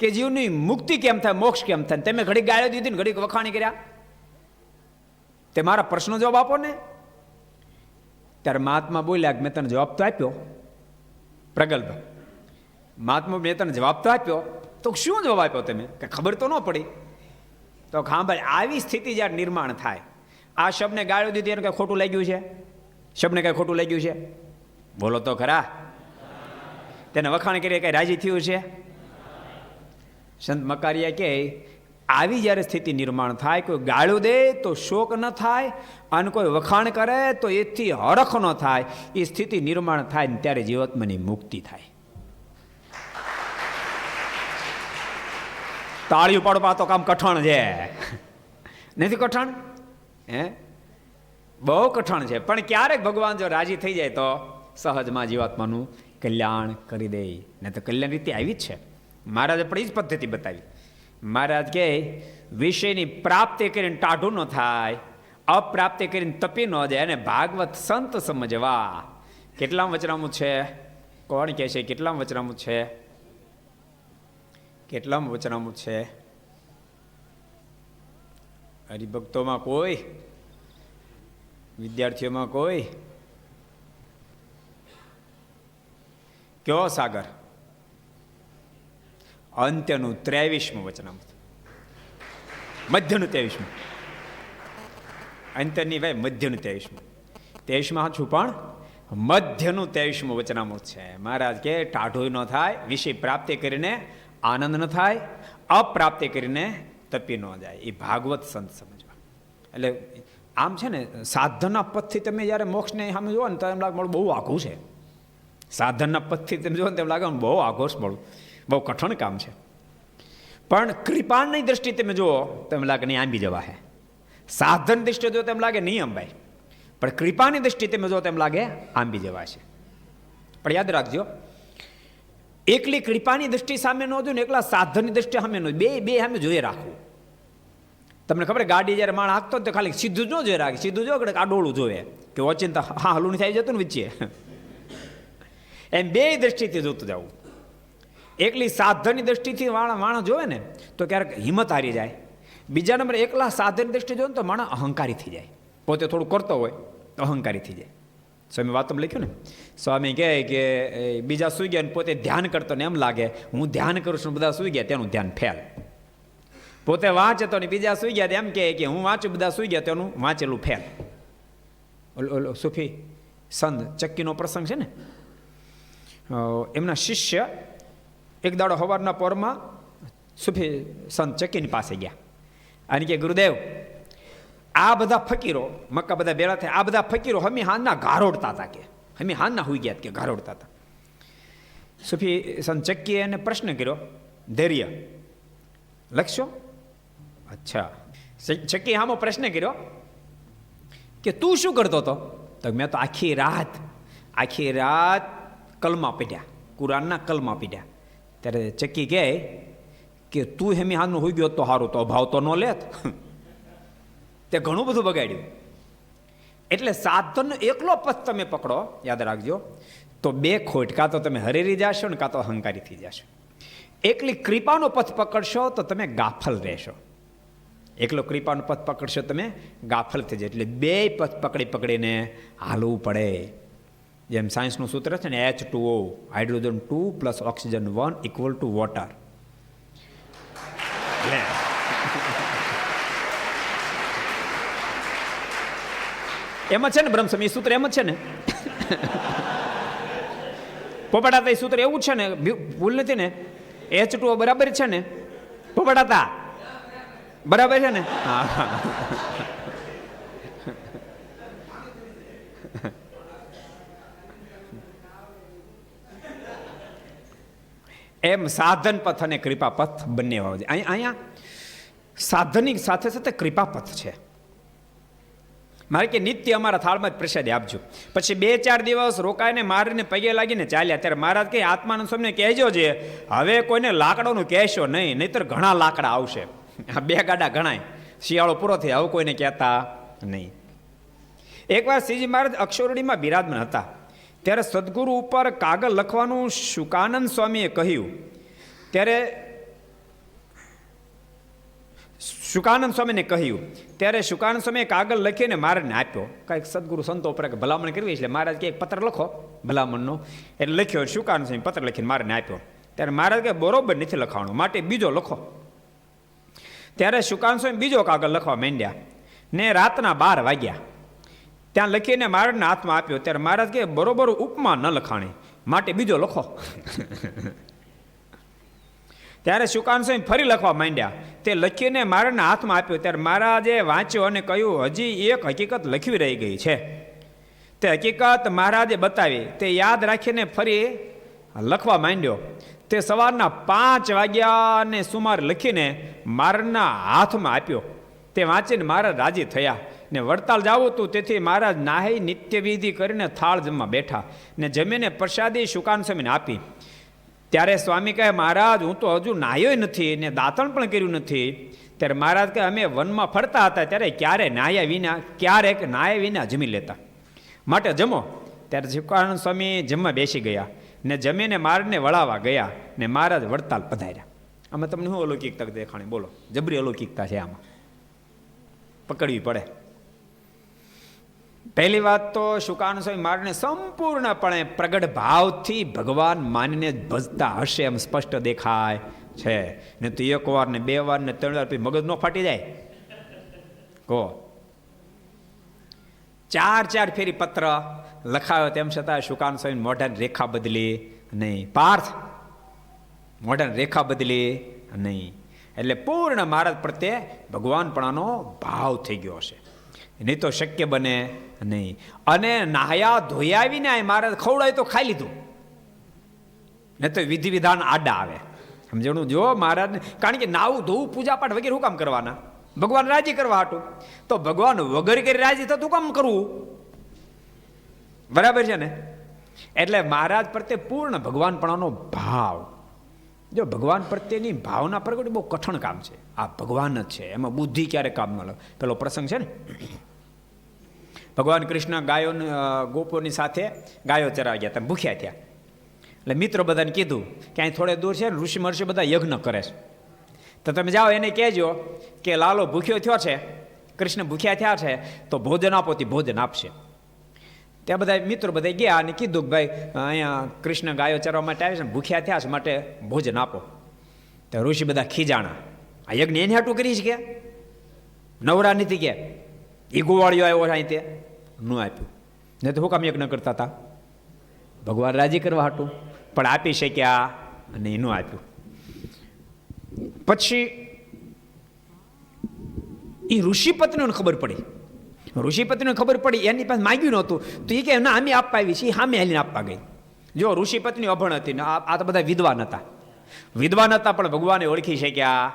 કે જીવની મુક્તિ કેમ થાય, મોક્ષ કેમ થાય? તમે ઘડી ગાળો દીધી ને ઘડી વખાણી કર્યા, તે મારા પ્રશ્નો જવાબ આપો ને. ત્યારે મહાત્મા બોલ્યા કે મેં તને જવાબ તો આપ્યો, પ્રગલ્ભ. મહાત્મા મેં તને જવાબ તો આપ્યો, તો શું જવાબ આપ્યો તમે? કે ખબર તો ન પડી. તો હા ભાઈ, આવી સ્થિતિ જ્યારે નિર્માણ થાય, આ શબ્દને ગાળો દીધી એને કઈ ખોટું લાગ્યું છે? શબ્દને કઈ ખોટું લાગ્યું છે? બોલો તો ખરા. તેને વખાણ કરી કઈ રાજી થયું છે? સંત મકારિયા કે આવી જ્યારે સ્થિતિ નિર્માણ થાય, કોઈ ગાળો દે તો શોક ન થાય, અને કોઈ વખાણ કરે તો એથી હરખ ન થાય. એ સ્થિતિ નિર્માણ થાય ને ત્યારે જીવાત્માની મુક્તિ થાય. તાળીઓ પાડવા તો કામ કઠણ છે, નથી કઠણ? હે, બહુ કઠણ છે. પણ ક્યારેક ભગવાન જો રાજી થઈ જાય તો સહજમાં જીવાત્માનું કલ્યાણ કરી દે. ને તો કલ્યાણ રીતે આવી જ છે. મહારાજે પણ એ જ પદ્ધતિ બતાવી. મહારાજ કહે વિષયની પ્રાપ્તિ કરીને ટાઢું ન થાય, અપ્રાપ્તિ કરીને તપી ન જાય, અને ભાગવત સંત સમજવા. કેટલામ વચનામું છે? કોણ કહે છે કેટલામ વચનામું છે? કેટલામ વચનામું છે? હરિભક્તોમાં કોઈ? વિદ્યાર્થીઓમાં કોઈ? કયો સાગર? અંત્યનું 23મું વચનામું, મધ્યનું 23મું. અંત્યની ભાઈ મધ્યનું 23મું. 23માં છું પણ મધ્યનું 23મું વચનામું છે. મહારાજ કે ટાઢું ન થાય, વિષય પ્રાપ્તિ કરીને આનંદ ન થાય, અપ્રાપ્તિ કરીને તપી ન જાય. એ ભાગવત સંત સમજવા. એટલે આમ છે ને, સાધનના પથથી તમે જ્યારે મોક્ષને સામે જુઓ ને તો એમ લાગે મળું બહુ આઘું છે. સાધનના પથથી તમે જુઓ ને તેમ લાગે બહુ આઘોષ મળું, બહુ કઠણ કામ છે. પણ કૃપાની દ્રષ્ટિ તમે જુઓ તો એમ લાગે નહીં આંબી જવા હે. સાધન દ્રષ્ટિએ જો તેમ લાગે નહીં અંબાય, પણ કૃપાની દ્રષ્ટિ તમે જો તેમ લાગે આંબી જવા છે. પણ યાદ રાખજો, એકલી કૃપાની દ્રષ્ટિ સામે ન જોયું ને એકલા સાધનની દ્રષ્ટિ સામે ન, બે સામે જોઈએ રાખવું. તમને ખબર ગાડી જ્યારે માણ હાંકતો તો ખાલી સીધું જ ન જોઈએ રાખે, સીધું જો આડોળું જોવે કે ઓચિંતા હા હલું થઈ જતું ને વચ્ચે. એમ બે દ્રષ્ટિથી જોતું જવું. એકલી સાધનની દ્રષ્ટિથી માણસ જોવે ને તો ક્યારેક હિંમત હારી જાય. બીજા નંબર એકલા સાધનની દ્રષ્ટિ જોવે ને તો માણસ અહંકારી થઈ જાય. પોતે થોડું કરતો હોય તો અહંકારી થઈ જાય. સ્વામી વાતમાં લખ્યું ને, સ્વામી કહે કે બીજા સૂઈ ગયા ને પોતે ધ્યાન કરતો ને એમ લાગે હું ધ્યાન કરું છું, બધા સૂઈ ગયા તેનું ધ્યાન ફેલ. પોતે વાંચતો ને બીજા સૂઈ ગયા એમ કે હું વાંચું, બધા સૂઈ ગયા તેનું વાંચેલું ફેલ. ઓલો સુફી સંત ચક્કીનો પ્રસંગ છે ને, એમના શિષ્ય એક દાડો સવારના પોરમાં સુફી સંત ચક્કીની પાસે ગયા અને કે ગુરુદેવ, આ બધા ફકીરો મક્કા બધા ભેળા થયા, આ બધા ફકીરો હમી હાનના ગારોડતા હતા, કે હમી હાનના હોઈ ગયા કે ગારોડતા હતા. સુફી સંત ચક્કીએ એને પ્રશ્ન કર્યો, ધૈર્ય લખશો? અચ્છા. ચક્કી હામો પ્રશ્ન કર્યો કે તું શું કરતો હતો? તો મેં તો આખી રાત કલમા પીડ્યા, કુરાનના કલમા પીડ્યા. ત્યારે ચક્કી કહે કે તું હેમી હાનનું હોઈ ગયો તો સારું, તો ભાવ તો ન લેત. તે ઘણું બધું બગાડ્યું. એટલે સાધનનો એકલો પથ તમે પકડો, યાદ રાખજો, તો બે ખોટ, કાં તો તમે હરેરી જશો ને કાં તો અહંકારી થઈ જશો. એકલી કૃપાનો પથ પકડશો તો તમે ગાફલ રહેશો. એકલો કૃપાનો પથ પકડશો તમે ગાફલ થઈ જાય. એટલે બે પથ પકડીને હાલવું પડે. જેમ સાયન્સનું સૂત્ર છે ને, H2O, hydrogen 2 plus oxygen 1 equal to water. એમ જ છે ને બ્રહ્મસમ, એ સૂત્ર એમ જ છે ને. પોપડાતા એ સૂત્ર એવું છે ને, ભૂલ નથી ને? H2O બરાબર છે ને પોપડાતા? બરાબર છે ને? હા. એમ સાધન પથ અને કૃપા પથ બંને હોવા જોઈએ. અહીંયા સાધનની સાથે સાથે કૃપા પથ છે. મારે કે નિત્ય અમારા થાળમાં જ પ્રસાદી આપજો. પછી 2-4 દિવસ રોકાઈને મારીને પગે લાગીને ચાલ્યા. ત્યારે મહારાજ કે આત્માનંદ સ્વામીને કહેજો છે હવે કોઈને લાકડાનું કહેશો નહીં, નહીતર ઘણા લાકડા આવશે. આ 2 ગાડા ગણાય, શિયાળો પૂરો થયો, હવે કોઈને કહેતા નહીં. એકવાર શ્રીજી મહારાજ અક્ષરોડીમાં બિરાજમાન હતા. ત્યારે સદગુરુ ઉપર કાગળ લખવાનું શુકાનંદ સ્વામીએ કહ્યું. ત્યારે શુકાનંદ સ્વામીને કહ્યું. ત્યારે શુકાનંદ સ્વામીએ કાગળ લખીને મહારાજને આપ્યો. કાંઈક સદગુરુ સંતો ઉપર ભલામણ કરવી એટલે મહારાજ કે એક પત્ર લખો ભલામણનો. એટલે લખ્યો. શુકાનંદ સ્વામી પત્ર લખીને મહારાજને આપ્યો. ત્યારે મહારાજ કે બરોબર નથી લખાવાનું, માટે બીજો લખો. ત્યારે શુકાનંદ સ્વામી બીજો કાગળ લખવા માંડ્યા ને રાતના 12 વાગ્યા. ત્યાં લખીને મહારાજના હાથમાં આપ્યો. ત્યારે મહારાજ કે બરોબર ઉપમા ન લખાણી, માટે બીજો લખો. ત્યારે શુકાનંદ સ્વામી ફરી લખવા માંડ્યા. તે લખીને મહારાજના હાથમાં આપ્યો. ત્યારે મહારાજે વાંચ્યો અને કહ્યું હજી એક હકીકત લખવી રહી ગઈ છે. તે હકીકત મહારાજે બતાવી. તે યાદ રાખીને ફરી લખવા માંડ્યો. તે સવારના 5 વાગ્યાને સુમાર લખીને મહારાજના હાથમાં આપ્યો. તે વાંચીને મહારાજ રાજી થયા ને વડતાલ જવું હતું. તેથી મહારાજ નાહી નિત્યવિધિ કરીને થાળ જમવા બેઠા ને જમીને પ્રસાદી શુકાનંદ સ્વામીને આપી. ત્યારે સ્વામી કહે મહારાજ હું તો હજુ નાહ્યો નથી ને દાંતણ પણ કર્યું નથી. ત્યારે મહારાજ કહે અમે વનમાં ફરતા હતા ત્યારે ક્યારેક નાહ્યા વિના જમી લેતા, માટે જમો. ત્યારે શુકાનંદ સ્વામી જમવા બેસી ગયા ને જમીને મહારાજને વળાવવા ગયા ને મહારાજ વડતાલ પધાર્યા. આમાં તમને શું અલૌકિકતા દેખાણી? બોલો, જબરી અલૌકિકતા છે આમાં, પકડવી પડે. પહેલી વાત તો શુકાનંદ સ્વામી મહારાજને સંપૂર્ણપણે પ્રગટ ભાવથી ભગવાન માનીને જ ભજતા હશે એમ સ્પષ્ટ દેખાય છે. ને તો 1 વાર ને 2 વાર ને 3 વાર પછી મગજ ન ફાટી જાય? કહો. 4 ફેરી પત્ર લખાયો તેમ છતાં શુકાનંદ સ્વામી મોઢાની રેખા બદલી નહીં. પાર્થ, મોઢાની રેખા બદલી નહીં. એટલે પૂર્ણ મહારાજ પ્રત્યે ભગવાનપણાનો ભાવ થઈ ગયો હશે. નહીં તો શક્ય બને નહીં. અને નાહ્યા ધોયા વિના મહારાજ ખવડાય તો ખાઈ લીધું, નહીં તો વિધિ વિધાન આડા આવે. સમજણું? જો મહારાજને, કારણ કે નાવું ધોવું પૂજાપાઠ વગેરે શું કામ કરવાના? ભગવાન રાજી કરવા હાટું. તો ભગવાન વગર કરી રાજી થતું કામ કરવું? બરાબર છે ને? એટલે મહારાજ પ્રત્યે પૂર્ણ ભગવાનપણાનો ભાવ. જો ભગવાન પ્રત્યેની ભાવના પ્રગટ બહુ કઠણ કામ છે. આ ભગવાન જ છે, એમાં બુદ્ધિ ક્યારે કામ ન લે. પેલો પ્રસંગ છે ને, ભગવાન કૃષ્ણ ગોપોની સાથે ગાયો ચરાવી ગયા, તમે ભૂખ્યા થયા. એટલે મિત્રો બધાને કીધું કે અહીં થોડે દૂર છે ને ઋષિ મહર્ષિ બધા યજ્ઞ કરે છે, તો તમે જાઓ એને કહેજો કે લાલો ભૂખ્યો થયો છે, કૃષ્ણ ભૂખ્યા થયા છે, તો ભોજન આપો તે ભોજન આપશે. ત્યાં બધા મિત્રો બધા ગયા અને કીધું કે ભાઈ અહીંયા કૃષ્ણ ગાયો ચરવા માટે આવે છે ને ભૂખ્યા થયા છે, માટે ભોજન આપો. તો ઋષિ બધા ખીજાણા, આ યજ્ઞ એને હાટું કરીશ કે નવરા નથી કે એ ગોવાળીઓ આવ્યો અહીં તે ન આપ્યું. નહીં તો હું કામ યજ્ઞ કરતા હતા? ભગવાન રાજી કરવા હાટું, પણ આપી શક્યા અને એનું આપ્યું. પછી એ ઋષિપત્નીઓને ખબર પડી, ઋષિપત્નીને ખબર પડી, એની પાસે માગ્યું નહોતું તો એ કે ના અમે આપવા આવી છીએ, સામે હાલીને આપવા ગઈ. જો ઋષિપત્ની અભણ હતી ને આ તો બધા વિદ્વાન હતા, વિદ્વાન હતા પણ ભગવાને ઓળખી શક્યા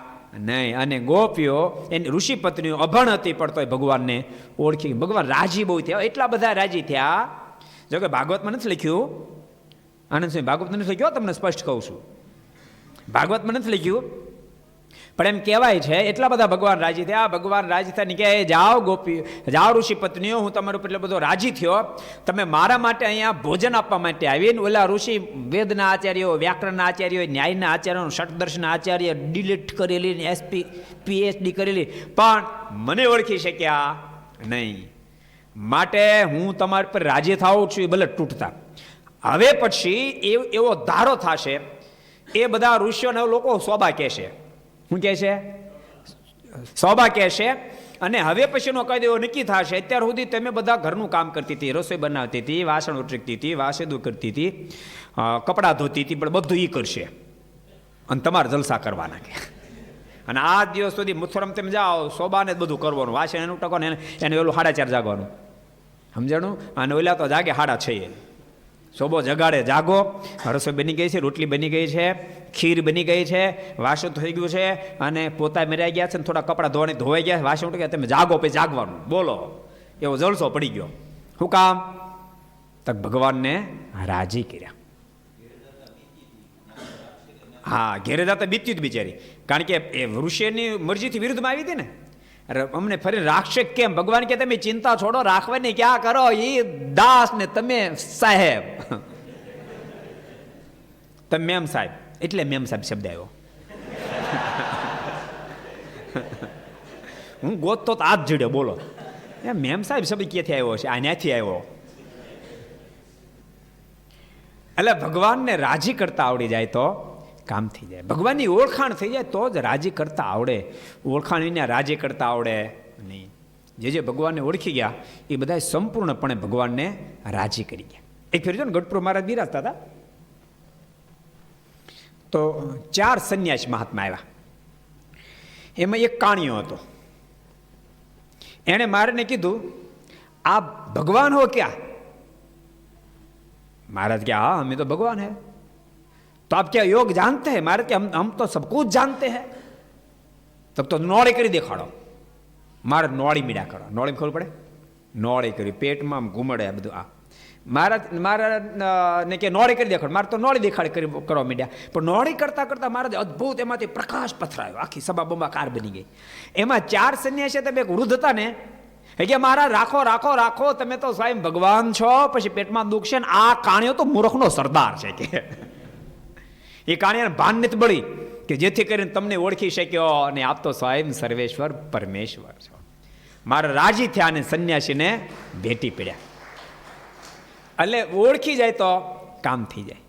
નહીં. અને ગોપીઓ એની ઋષિપત્નીઓ અભણ હતી પણ તોય ભગવાનને ઓળખી. ભગવાન રાજી બહુ થયા, એટલા બધા રાજી થયા. જો કે ભાગવતમાં નથી લખ્યું, આનંદ સ્વામી ભાગવતમાં નથી લખ્યું, તમને સ્પષ્ટ કહું છું, ભાગવતમાં નથી લખ્યું, પણ એમ કહેવાય છે એટલા બધા ભગવાન રાજી થયા. ભગવાન રાજી થયા કે જાઓ ગોપી, જાઓ ઋષિ પત્નીઓ, હું તમારા ઉપર એટલો બધો રાજી થયો, તમે મારા માટે અહીંયા ભોજન આપવા માટે આવીને ઓલા ઋષિ વેદના આચાર્યો, વ્યાકરણના આચાર્યો, ન્યાયના આચાર્યો, ષટદર્શના આચાર્ય ડિલીટ કરેલી, એસપી PhD કરેલી, પણ મને ઓળખી શક્યા નહીં, માટે હું તમારા પર રાજી થાઉં છું. એ ભલે તૂટતા. હવે પછી એવો ધારો થશે, એ બધા ઋષિઓના લોકો સોબા કહેશે. શું કહે છે? સોબા કહેશે. અને હવે પછીનો કાયદો એવો નક્કી થશે, અત્યાર સુધી તમે બધા ઘરનું કામ કરતી હતી, રસોઈ બનાવતી હતી, વાસણ ઉટકતી હતી, વાસેદું કરતી હતી, કપડાં ધોતી હતી, પણ બધું એ કરશે અને તમારે જલસા કરવાના કે અને આ દિવસ સુધી મુથરમ તેમ જાઓ સોબાને જ બધું કરવાનું, વાસણ એનું ટકો ને એને ઓલું 4:30 જાગવાનું, સમજાણું? અને ઓલા તો જાગે 6:30. સોબો જગાડે, જાગો, રસોઈ બની ગઈ છે, રોટલી બની ગઈ છે, ખીર બની ગઈ છે, વાસણ થઈ ગયું છે, અને પોતા મેરાઈ ગયા છે ને થોડા કપડાં ધોવાઈ ગયા, વાસણ ઉઠી ગયા, તમે જાગો પછી જાગવાનું, બોલો, એવો જલસો પડી ગયો. શું કામ? તક ભગવાનને રાજી કર્યા. હા, ઘેરે જતા બીતી જ બિચારી, કારણ કે એ ઋષિની મરજીથી વિરુદ્ધમાં આવી હતી ને. અરે અમને ફરી રાખશે કેમ? ભગવાન કે તમે ચિંતા છોડો, રાખવાની ક્યાં કરો, એ દાસ ને તમે સાહેબ. તમે મેમ સાહેબ, એટલે મેમ સાહેબ શબ્દ આવ્યો. હું ગોતતો તો આજ જડ્યો, બોલો મેમ સાહેબ શબ્દ ક્યાંથી આવ્યો છે? આન્યાથી આવ્યો. એટલે ભગવાનને રાજી કરતા આવડી જાય તો કામ થઈ જાય. ભગવાનની ઓળખાણ થઈ જાય તો જ રાજી કરતા આવડે. ઓળખાણ વિના રાજી કરતા આવડે નહીં. જે ભગવાનને ઓળખી ગયા એ બધા સંપૂર્ણપણે ભગવાનને રાજી કરી ગયા. એક ફેર જો ને ગઢપુર મહારાજ બિરાજતા હતા તો 4 સંન્યાસી મહાત્મા આવ્યા. એમાં એક કાણિયો હતો. એણે મારાને કીધું, આપ ભગવાન હો ક્યાં? महाराज क्या? हाँ, हमें तो भगवान है. तो आप क्या योग जानते हैं? महाराज क्या हम तो सब कुछ जानते हैं. तब तो नोड़ी કરી દેખાડો. महाराज नोड़ी મીડા કરો. નોળી ખબર પડે? નોળી કરી પેટમાં આમ ઘૂમડે આ બધું. આ महाराज ને કે નોળી કરી દેખાડો. મારે તો નોળી દેખાડી કરી કરવા મીડ્યા. પણ નોળી કરતા કરતા महाराज અદ્ભુત એમાંથી પ્રકાશ પથરાયો. આખી સભા બંબાકાર બની ગઈ. એમાં 4 સંન્યાસી હતા, એક વૃદ્ધ હતા ને, કે મહારાજ રાખો રાખો રાખો, તમે તો સ્વયં ભગવાન છો, પછી પેટમાં દુખ છે ને આ કાણિયો તો મૂર્ખનો સરદાર છે. કે એ કાણિયાને ભાન નથી બળી કે જેથી કરીને તમને ઓળખી શક્યો, અને આપ તો સ્વયં સર્વેશ્વર પરમેશ્વર છો. મારા રાજી થયા અને સંન્યાસીને ભેટી પડ્યા. એટલે ઓળખી જાય તો કામ થઈ જાય.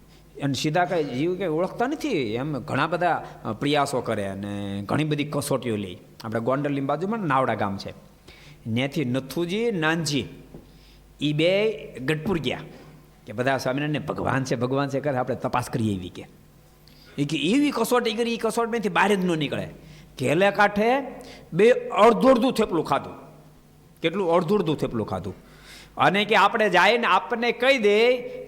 અને સીધા કઈ જીવ કે ઓળખતા નથી, એમ ઘણા બધા પ્રયાસો કરે અને ઘણી બધી કસોટીઓ લે. આપણે ગોંડલની બાજુમાં નાવડા ગામ છે, ત્યાંથી નથુજી નાનજી એ 2 ગઢપુર ગયા કે બધા સ્વામિનારાયણ ભગવાન છે ભગવાન છે કરે, આપણે તપાસ કરીએ એવી. કે એવી કસોટી કરી, એ કસોટીમાંથી બહાર જ ન નીકળે. ઘેલે કાંઠે 2 અડધું થેપલું ખાધું. કેટલું? અડધું થેપલું ખાધું. અને કે આપણે જાય ને આપણને કહી દે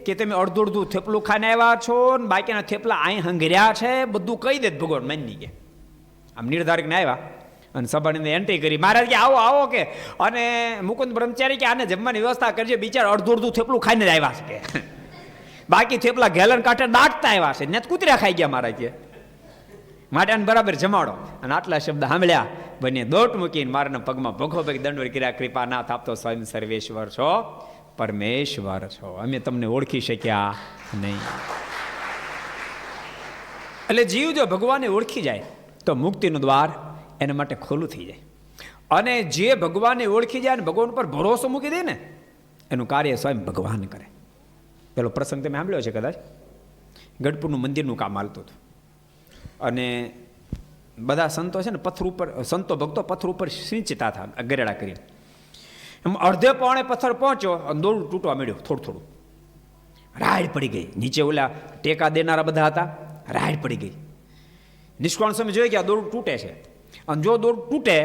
કે તમે અડધું થેપલું ખાઈને આવ્યા છો ને બાકીના થેપલા અહીં હંગર્યા છે, બધું કહી દે ભગવાન માની ગયા. આમ નિર્ધારકને આવ્યા અને સભાની એન્ટ્રી કરી. મહારાજ કે આવો આવો કે, અને મુકુંદ બ્રહ્મચારી કે આને જમવાની વ્યવસ્થા કરજો, બિચારા અડધું થેપલું ખાઈને જ આવ્યા છે કે બાકી થેપલા ઘેલન કાંઠે દાટતા આવ્યા છે, ને કૂતર્યા ખાઈ ગયા મહારાજ કે, માટે આને બરાબર જમાડો. અને આટલા શબ્દ સાંભળ્યા, બંને દોટ મૂકીને મારાના પગમાં ભગો ભગ દંડવત કર્યા. કૃપાનાથ, આપ તો સ્વયં સર્વેશ્વર છો, પરમેશ્વર છો, અમે તમને ઓળખી શક્યા નહીં. એટલે જીવ જો ભગવાનને ઓળખી જાય તો મુક્તિનું દ્વાર એના માટે ખોલું થઈ જાય. અને જે ભગવાનને ઓળખી જાય ને ભગવાન પર ભરોસો મૂકી દે ને, એનું કાર્ય સ્વયં ભગવાન કરે. પેલો પ્રસંગ તમે સાંભળ્યો છે કદાચ. ગઢપુરનું મંદિરનું કામ હાલતું હતું અને બધા સંતો છે ને પથ્થર ઉપર, સંતો ભક્તો પથ્થર ઉપર સિંચતા હતા ગરેડા કરીને. એમ અડધે પોણે પથ્થર પહોંચ્યો અને દોરડું તૂટવા મળ્યું. થોડું થોડું રાડ પડી ગઈ. નીચે ઓલા ટેકા દેનારા બધા હતા, રાડ પડી ગઈ. નિષ્કોણ સમય જોઈ કે આ દોરડું તૂટે છે, અને જો દોરડું તૂટે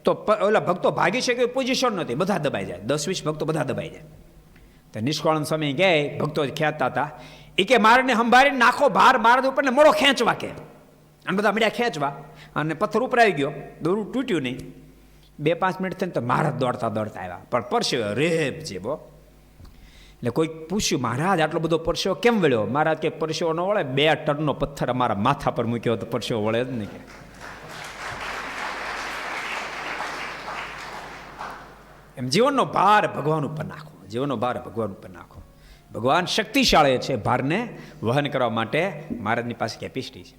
તો ઓલા ભક્તો ભાગી શકે પોઝિશન નથી, બધા દબાઈ જાય. 10-20 ભક્તો બધા દબાઈ જાય. તો નિષ્કોણ સમય ગયા ભક્તો ખેંચતા હતા. એ કે મારને સંભાળીને નાખો ભાર મારા ઉપર ને મોડો ખેંચવા કે. અને બધા મળ્યા ખેંચવા અને પથ્થર ઉપર આવી ગયો, દોરડું તૂટ્યું નહીં. 2-5 મિનિટ થઈને તો મહારાજ દોડતા દોડતા આવ્યા, પણ પરસ્યો રેપ જેવો. એટલે કોઈ પૂછ્યું, મહારાજ આટલો બધો પરસ્યો કેમ વળ્યો? મહારાજ કે પરસ્યો ન વળે, 2 ટનનો પથ્થર અમારા માથા પર મૂક્યો તો પરસ્યો વળે જ નહીં. એમ જીવનનો ભાર ભગવાન ઉપર નાખો, જીવનનો ભાર ભગવાન ઉપર નાખો. ભગવાન શક્તિશાળી છે, ભારને વહન કરવા માટે મહારાજની પાસે કેપેસિટી છે.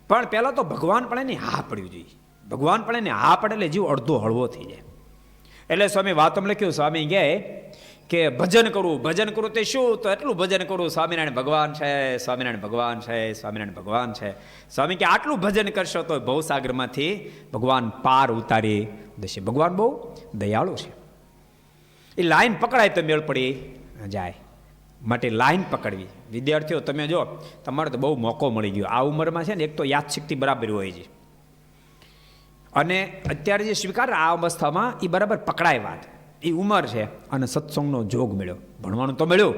પણ પહેલાં તો ભગવાન પણ એની હા પડવી જોઈએ. ભગવાન પણ એને હા પડે એટલે જીવ અડધો હળવો થઈ જાય. એટલે સ્વામી વાતમાં લખ્યું, સ્વામી કહે કે ભજન કરવું, ભજન કરવું તે શું? તો એટલું ભજન કરવું, સ્વામિનારાયણ ભગવાન છે, સ્વામિનારાયણ ભગવાન છે, સ્વામિનારાયણ ભગવાન છે. સ્વામી કે આટલું ભજન કરશો તો ભવસાગરમાંથી ભગવાન પાર ઉતારી દેશે. ભગવાન બહુ દયાળુ છે. એ લાઈન પકડાય તો મેળ પડી જાય, માટે લાઈન પકડવી. વિદ્યાર્થીઓ તમે જો, તમારે તો બહુ મોકો મળી ગયો આ ઉંમરમાં છે ને. એક તો યાદશક્તિ બરાબર હોય છે, અને અત્યારે જે સ્વીકાર આ અવસ્થામાં એ બરાબર પકડાય વાત, એ ઉંમર છે અને સત્સંગનો જોગ મળ્યો. ભણવાનું તો મળ્યું,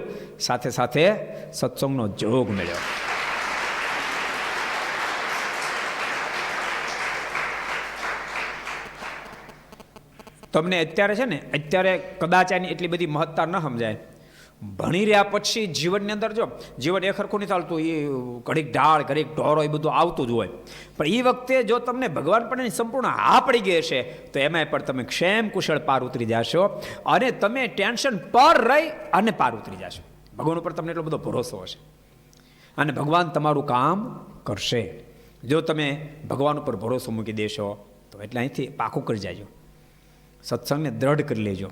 સાથે સાથે સત્સંગનો જોગ મળ્યો. તમને અત્યારે છે ને, અત્યારે કદાચ આની એટલી બધી મહત્તા ન સમજાય. ભણી રહ્યા પછી જીવનની અંદર જો જીવન એ ખરખું નહીં ચાલતું, એ ઘડીક ઢાળ ઘડીક ઢોરો એ બધું આવતું જ હોય. પણ એ વખતે જો તમને ભગવાન પણ સંપૂર્ણ હા પડી ગઈ હશે તો એમાંય પણ તમે ક્ષેમ કુશળ પાર ઉતરી જશો અને તમે ટેન્શન પર રહી અને પાર ઉતરી જશો. ભગવાન ઉપર તમને એટલો બધો ભરોસો હશે અને ભગવાન તમારું કામ કરશે. જો તમે ભગવાન ઉપર ભરોસો મૂકી દેશો તો એટલે અહીંથી પાકું કરી જાજો, સત્સંગને દ્રઢ કરી લેજો,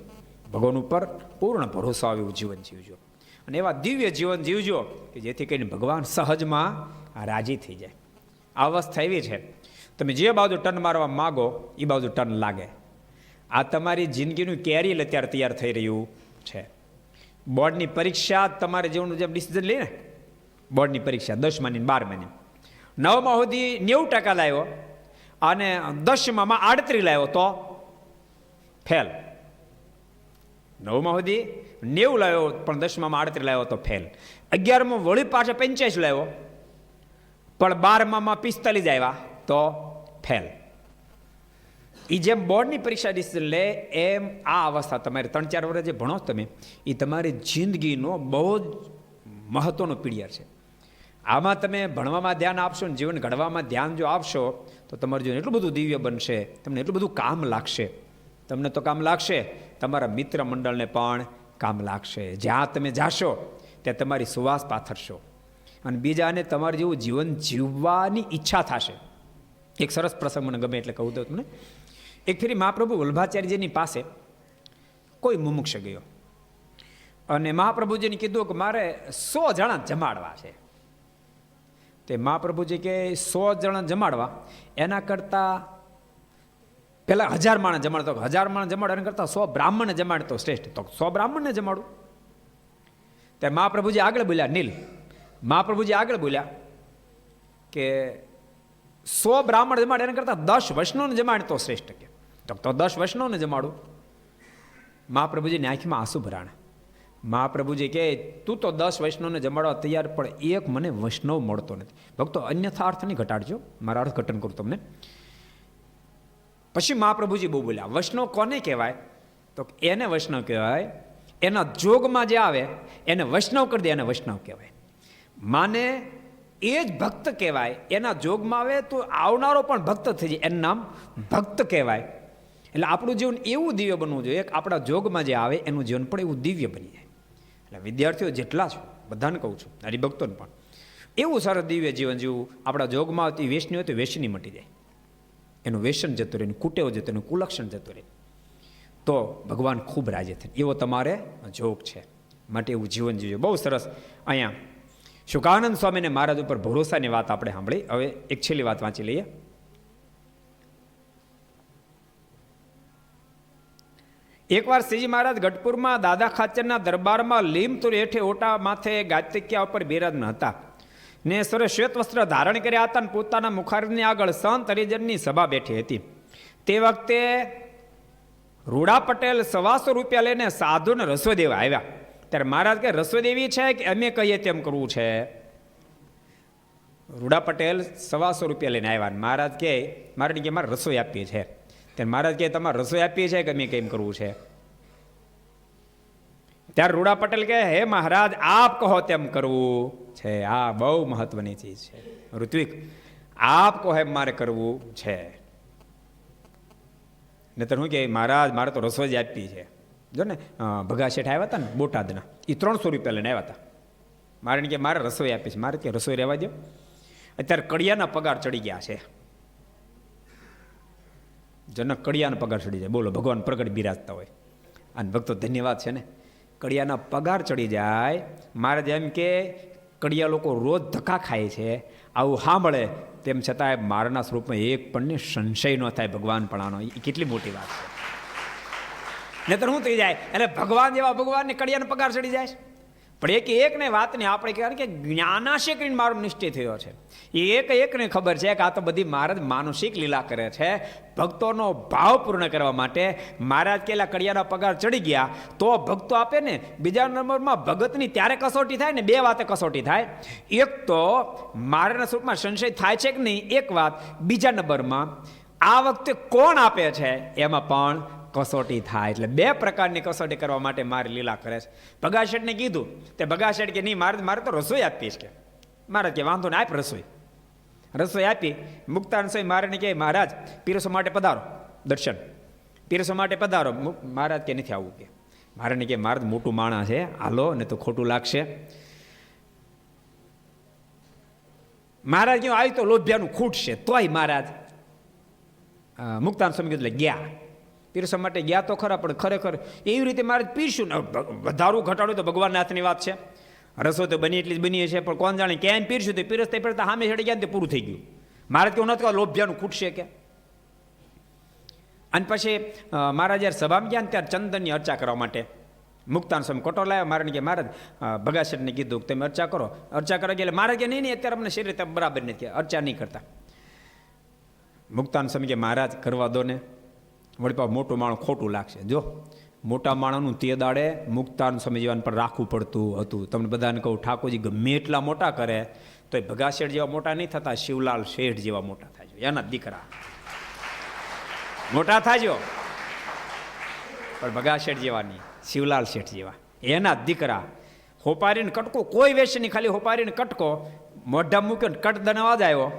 ભગવાન ઉપર પૂર્ણ ભરોસો આવે એવું જીવન જીવજો અને એવા દિવ્ય જીવન જીવજો કે જેથી કરીને ભગવાન સહજમાં રાજી થઈ જાય. આ અવસ્થા એવી છે, તમે જે બાજુ ટન મારવા માગો એ બાજુ ટન લાગે. આ તમારી જિંદગીનું કેરિયર અત્યારે તૈયાર થઈ રહ્યું છે. બોર્ડની પરીક્ષા તમારે જેવું જેમ ડિસિઝન લઈને, બોર્ડની પરીક્ષા 10માની 12માની, 9મા સુધી 90% લાવ્યો અને 10મામાં 38 લાવ્યો તો ફેલ. 9મા સુધી 90 લાવ્યો પણ 10મામાં 38 લાવ્યો તો ફેલ. 11માં વળી પાછા 85 લાવ્યો પણ 12મામાં 45 આવ્યા તો ફેલ. એ જેમ બોર્ડની પરીક્ષા ડિસિઝન લે એમ આ અવસ્થા તમારે 3-4 વર્ષ જે ભણો તમે એ તમારી જિંદગીનો બહુ જ મહત્વનો પીરિયડ છે. આમાં તમે ભણવામાં ધ્યાન આપશો ને જીવન ઘડવામાં ધ્યાન જો આપશો તો તમારું જીવન એટલું બધું દિવ્ય બનશે, તમને એટલું બધું કામ લાગશે. તમને તો કામ લાગશે, તમારા મિત્ર મંડળને પણ કામ લાગશે. જ્યાં તમે જાશો ત્યાં તમારી સુવાસ પાથરશો અને બીજાને તમારું જેવું જીવન જીવવાની ઈચ્છા થશે. એક સરસ પ્રસંગ મને ગમે એટલે કહું તો તમને. એક ફેરી મહાપ્રભુ વલ્લભાચાર્યજીની પાસે કોઈ મુમુક્ષ ગયો અને મહાપ્રભુજીને કીધું કે મારે 100 જણા જમાડવા છે. તે મહાપ્રભુજી કે 100 જણા જમાડવા એના કરતાં પેલા 1000 માણસ જમાડતો, 1000 માણસ જમાડો એના કરતાં 100 બ્રાહ્મણને જમાડતો શ્રેષ્ઠ. તો 100 બ્રાહ્મણને જમાડું. ત્યારે મહાપ્રભુજી આગળ બોલ્યા, નીલ મહાપ્રભુજી આગળ બોલ્યા કે 100 બ્રાહ્મણ જમાડે એના કરતાં 10 વૈષ્ણવને જમાડતો શ્રેષ્ઠ. કે તો 10 વૈષ્ણવને જમાડું. મહાપ્રભુજીની આંખમાં આંસુ ભરાણા. મહાપ્રભુજી કે તું તો 10 વૈષ્ણવને જમાડવા તૈયાર, પણ એક મને વૈષ્ણવ મળતો નથી. ભક્તો અન્યથા અર્થ નહીં ઘટાડજો, મારા અર્થઘટન કરું તમને. પછી મહાપ્રભુજી બહુ બોલ્યા, વૈષ્ણવ કોને કહેવાય? તો એને વૈષ્ણવ કહેવાય એના જોગમાં જે આવે એને વૈષ્ણવ કરી દે, એને વૈષ્ણવ કહેવાય. માને એ જ ભક્ત કહેવાય, એના જોગમાં આવે તો આવનારો પણ ભક્ત થઈ જાય, એનું નામ ભક્ત કહેવાય. એટલે આપણું જીવન એવું દિવ્ય બનવું જોઈએ કે આપણા જોગમાં જે આવે એનું જીવન પણ એવું દિવ્ય બની જાય. એટલે વિદ્યાર્થીઓ જેટલા છો બધાને કહું છું, હરિભક્તોને પણ એવું સરસ દિવ્ય જીવન જીવવું. આપણા જોગમાં આવતી વેશની હોય તો વેશની મટી જાય, એનું વેસન જતું રહે, એનું કુટેવ જતું, એનું કુલક્ષણ જતું રહે, તો ભગવાન ખૂબ રાજી થાય. એવો તમારે જોગ છે, માટે એવું જીવન જીવજો. બહુ સરસ. અહીંયા શુકાનંદ સ્વામીને મહારાજ ઉપર ભરોસાની વાત આપણે સાંભળી. હવે એક છેલ્લી વાત વાંચી લઈએ. એકવાર શ્રીજી મહારાજ ગઢપુરમાં દાદા ખાચરના દરબારમાં લીમતુર હેઠે ઓટા માથે ગાતિક્યા ઉપર બિરાજમાન હતા ને સરે શ્વેત વસ્ત્ર ધારણ કર્યા હતા અને પોતાના મુખારની આગળ સંત હરિજનની સભા બેઠી હતી. તે વખતે રૂડા પટેલ 125 રૂપિયા લઈને સાધુને રસોઈ દેવા આવ્યા. ત્યારે મહારાજ કે રસોઈ દેવી છે કે અમે કહીએ તેમ કરવું છે? રૂડા પટેલ 125 રૂપિયા લઈને આવ્યા. મહારાજ કે મારે રસોઈ આપી છે. ત્યારે મહારાજ કે તમારે રસોઈ આપી છે કે અમે કેમ કરવું છે? ત્યારે રૂડા પટેલ કે હે મહારાજ આપ કહો તેમ કરવું છે. આ બહુ મહત્વની ચીજ છે ઋત્વિક, આપ કહો એમ મારે કરવું છે. નહીતર હું કે મહારાજ મારે તો રસોઈ જ આપી છે. જો ને ભગા શેઠ આવ્યા હતા ને બોટાદના, એ 300 રૂપિયા લઈને આવ્યા હતા. મારે કે મારે રસોઈ આપી છે. મારે કે રસોઈ રહેવા દો. અત્યારે કડિયાના પગાર ચડી ગયા છે. જનક કડિયાના પગાર ચડી જાય. બોલો, ભગવાન પ્રગટ બિરાજતા હોય. અને ભક્તો ધન્યવાદ છે ને, કડિયાના પગાર ચડી જાય. મહારાજ એમ કે કડિયા લોકો રોજ ધક્કા ખાય છે, આવું સાંભળે તેમ છતાં મારના સ્વરૂપમાં એક પણ સંશય ન થાય ભગવાન પણ આનો. એ કેટલી મોટી વાત છે. નહીતર શું થઈ જાય? એટલે ભગવાન જેવા ભગવાનને કડિયાનો પગાર ચડી જાય. પણ એકને વાતને આપણે કહેવાય કે જ્ઞાનાશે કરીને મારો નિશ્ચય થયો છે. એકને ખબર છે કે આ તો બધી મહારાજ માનસિક લીલા કરે છે. ભક્તોનો ભાવ પૂર્ણ કરવા માટે મહારાજ કેલા કડિયાના પગાર ચડી ગયા તો ભક્તો આપે ને. બીજા નંબરમાં ભગતની ત્યારે કસોટી થાય ને, બે વાતે કસોટી થાય. એક તો મારાના સ્વરૂપમાં સંશય થાય છે કે નહીં, એક વાત. બીજા નંબરમાં આ વખતે કોણ આપે છે એમાં પણ કસોટી થાય. એટલે બે પ્રકારની કસોટી કરવા માટે મારે લીલા કરે છે. ભગાશેઠને કીધું તે ભગાશેઠ કે નહીં, મારે તો રસોઈ આપીશ કે. મહારાજ કે વાંધો ને, આપ રસોઈ આપી. મુક્તાન સ્વામી મહારાજને કહે મહારાજ પીરસવા માટે પધારો, દર્શન પીરસવા માટે પધારો. મહારાજ કે નથી આવવું કે. મહારાજને કે મહારાજ મોટું માણસ છે, હાલો ને તો ખોટું લાગશે. મહારાજ કહ્યું આવી તો લોભિયાનું ખૂટશે. તોય મહારાજ મુક્તાન સ્વામી કીધું એટલે ગયા. પીરસવા માટે ગયા તો ખરા, પણ ખરેખર એવી રીતે મહારાજ પીરસ્યું ને. વધારું ઘટાડું તો ભગવાનના હાથની વાત છે. રસોઈ તો બની એટલી જ બની છે, પણ કોણ જાણે ક્યાંય પીરસ્યું તો પીરસતા પીરસતા સામે ચડી ગયા ને તે પૂરું થઈ ગયું. મહારાજ કેવું નથી કહ્યું લોભિયાનું ખૂટશે કે. અને પછી મહારાજ જ્યારે સભામાં ગયા ને ત્યારે ચંદનની અર્ચા કરવા માટે મુક્તાન સ્વામી કોટો લાવ્યા. મહારાજ કે મહારાજ ભગાશેઠને કીધું કે તમે અર્ચા કરો. અર્ચા કરવા ગયા મહારાજ કે નહીં અત્યારે અમને શરીર બરાબર નથી, અર્ચા નહીં કરતા. મુક્તાન સ્વામી કે મહારાજ કરવા દો ને, વળી પાછું મોટું માણસ ખોટું લાગશે. જો મોટા માણસનું તે દાડે મુક્તાન સમજવાનું પણ રાખવું પડતું હતું. તમને બધાને કહું ઠાકોરજી ગમે એટલા મોટા કરે તો એ ભગાશેઠ જેવા મોટા નહીં થતા, શિવલાલ શેઠ જેવા મોટા થાય છે. એના દીકરા મોટા થાજો, પણ ભગાશેઠ જેવા નહીં, શિવલાલ શેઠ જેવા. એના દીકરા હોપારીને કટકો, કોઈ વેશ નહીં, ખાલી હોપારીને કટકો મોઢા મૂક્યો ને કટ દન અવાજ આવ્યો.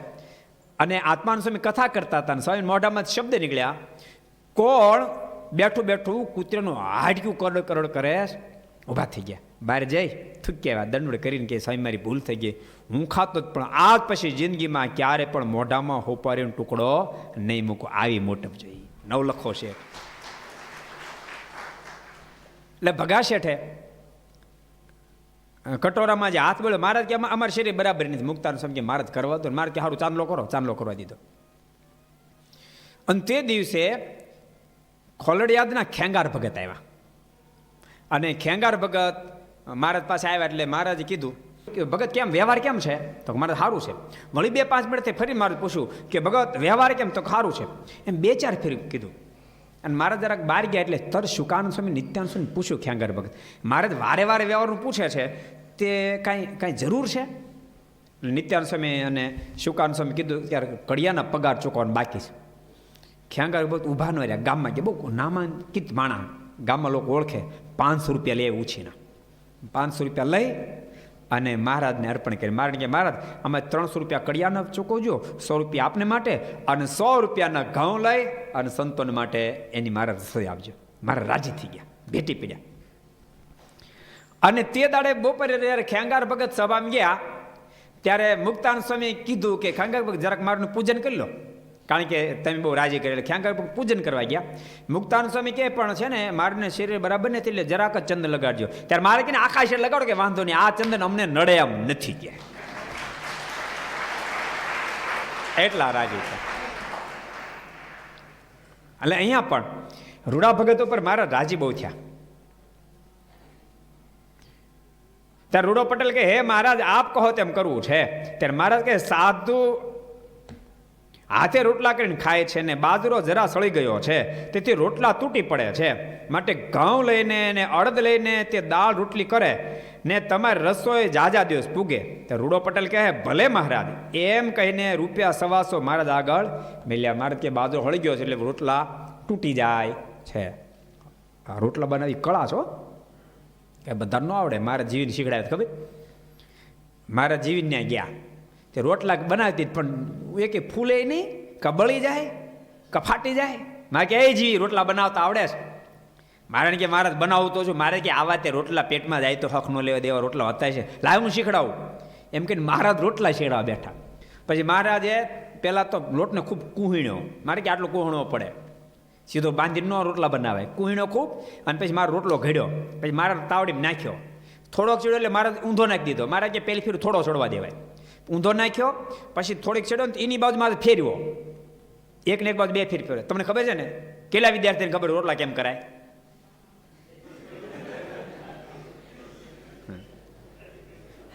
અને આત્માન સ્વામી કથા કરતા હતા, સ્વામી મોઢામાં શબ્દ નીકળ્યા, કોણ બેઠું બેઠું કૂતરાનું હાડક્યું કરડ કરડ કરે. ઊભા થઈ ગયા, બહાર જઈ થૂક્યા આવ્યા, દંડ કરીને કે સ્વામી મારી ભૂલ થઈ ગઈ, હું ખાતો જ પણ આજ પછી જિંદગીમાં ક્યારે પણ મોઢામાં હોપારીનો ટુકડો નહીં મૂકો. આવી મોટપ જોઈ નવલખો છે. એટલે ભગાશેઠે કટોરામાં જે હાથ બોલ્યો, મહારાજ કે અમારે શરીર બરાબર નથી. મુક્તાન સ્વામી કે મહારાજ કરવા દો. મારે કે સારું ચાંદલો કરો, ચાંદલો કરવા દીધો. અને તે દિવસે ખોલડિયાદના ખેંગાર ભગત આવ્યા. અને ખેંગાર ભગત મહારાજ પાસે આવ્યા એટલે મહારાજે કીધું કે ભગત કેમ વ્યવહાર કેમ છે? તો મહારાજ સારું છે. વળી 2-5 મિનિટથી ફરી મહારાજ પૂછ્યું કે ભગત વ્યવહાર કેમ? તો સારું છે. એમ 2-4 ફેરી કીધું. અને મહારાજ જરાક બહાર ગયા એટલે તર શુકાનંદ સ્વામી નિત્યાનંદ સ્વામી પૂછ્યું ખેંગાર ભગત, મહારાજ વારે વારે વ્યવહારનું પૂછે છે તે કાંઈ જરૂર છે? નિત્યાનંદ સ્વામી અને શુકાનંદ સ્વામી કીધું ત્યારે કડિયાના પગાર ચૂકવવાનું બાકી છે. ખેંગાર ભગત ઊભા ન રહ્યા, ગામમાં કે બહુ નામાં કીત માણા ગામમાં લોકો ઓળખે, 500 રૂપિયા લે ઉછીના. 500 રૂપિયા લઈ અને મહારાજને અર્પણ કરી. મહારાજ કે મહારાજ અમે 300 રૂપિયા કડિયાના ચૂકવજો, 100 રૂપિયા આપને માટે, અને 100 રૂપિયાના ઘઉં લઈ અને સંતોને માટે એની મહારાજ રસોઈ આપજો. મારા રાજી થઈ ગયા, ભેટી પડ્યા. અને તે દાડે બપોરે જ્યારે ખેંગાર ભગત સભામાં ગયા ત્યારે મુક્તાન સ્વામી કીધું કે ખેંગાર ભગત જરાક મારું પૂજન કરી લો, કારણ કે તમે બહુ રાજી કરી. એટલે ખેંગાર ભગત પૂજન કરવા ગયા. મુક્તાન સ્વામી કે પણ છે ને મારને શરીર બરાબર નથી એટલે જરાક જ ચંદન લગાડજો. ત્યારે મારે કે આખા શરીર લગાડો કે વાંધો નહીં, આ ચંદન અમને નડે એમ નથી કે. એટલા રાજી છે. એટલે અહીંયા પણ રૂડા ભગત ઉપર મારા રાજી બહુ થયા. ત્યારે રૂડો પટેલ કે હે મહારાજ આપ કહો તેમ કરવું છે. ત્યારે મહારાજ કે સાધુ હાથે રોટલા કરીને ખાય છે ને બાજરો જરા સળી ગયો છે તેથી રોટલા તૂટી પડે છે, માટે ઘઉં લઈને ને અડદ લઈને તે દાળ રોટલી કરે ને તમારે રસોઈ જાજા દિવસ પૂગે. તો રૂડો પટેલ કહે ભલે મહારાજ, એમ કહીને ₹125 મહારાજ આગળ મેલ્યા. મહારાજ કે બાજરો હળી ગયો છે એટલે રોટલા તૂટી જાય છે. આ રોટલા બનાવી કળા છો કે બધા ન આવડે. મારે જીવીને શીખડાવે ખબર. મારા જીવીને ગયા તે રોટલા બનાવતી પણ એક ફૂલે નહીં, કે બળી જાય કે ફાટી જાય. મારે કે એ જીવી રોટલા બનાવતા આવડે છે? મારે કે મહારાજ બનાવું તો છું. મારે કે આવા તે રોટલા પેટમાં જાય તો હક ન લેવા દેવા રોટલા હતા છે, લાવ હું શીખડાવું એમ કહીને મહારાજ રોટલા શીખડાવા બેઠા. પછી મહારાજે પહેલાં તો લોટને ખૂબ કૂહીણ્યો. મારે કે આટલો કૂહણવો પડે, સીધો બાંધીને નો રોટલા બનાવે, કૂહીણો ખૂબ. અને પછી મારો રોટલો ઘડ્યો, પછી મારા તાવડીમાં નાખ્યો. થોડોક ચડ્યો એટલે મારે ઊંધો નાખી દીધો. મારે કે પહેલી ફેર થોડો છોડવા દેવાય, ઊંધો નાખ્યો. પછી થોડીક ચડ્યો ને એની બાજુ મારે ફેરવો, એક ને એક બાજુ 2 ફેર ફેરવે. તમને ખબર છે ને કેટલા વિદ્યાર્થીને ખબર રોટલા કેમ કરાય?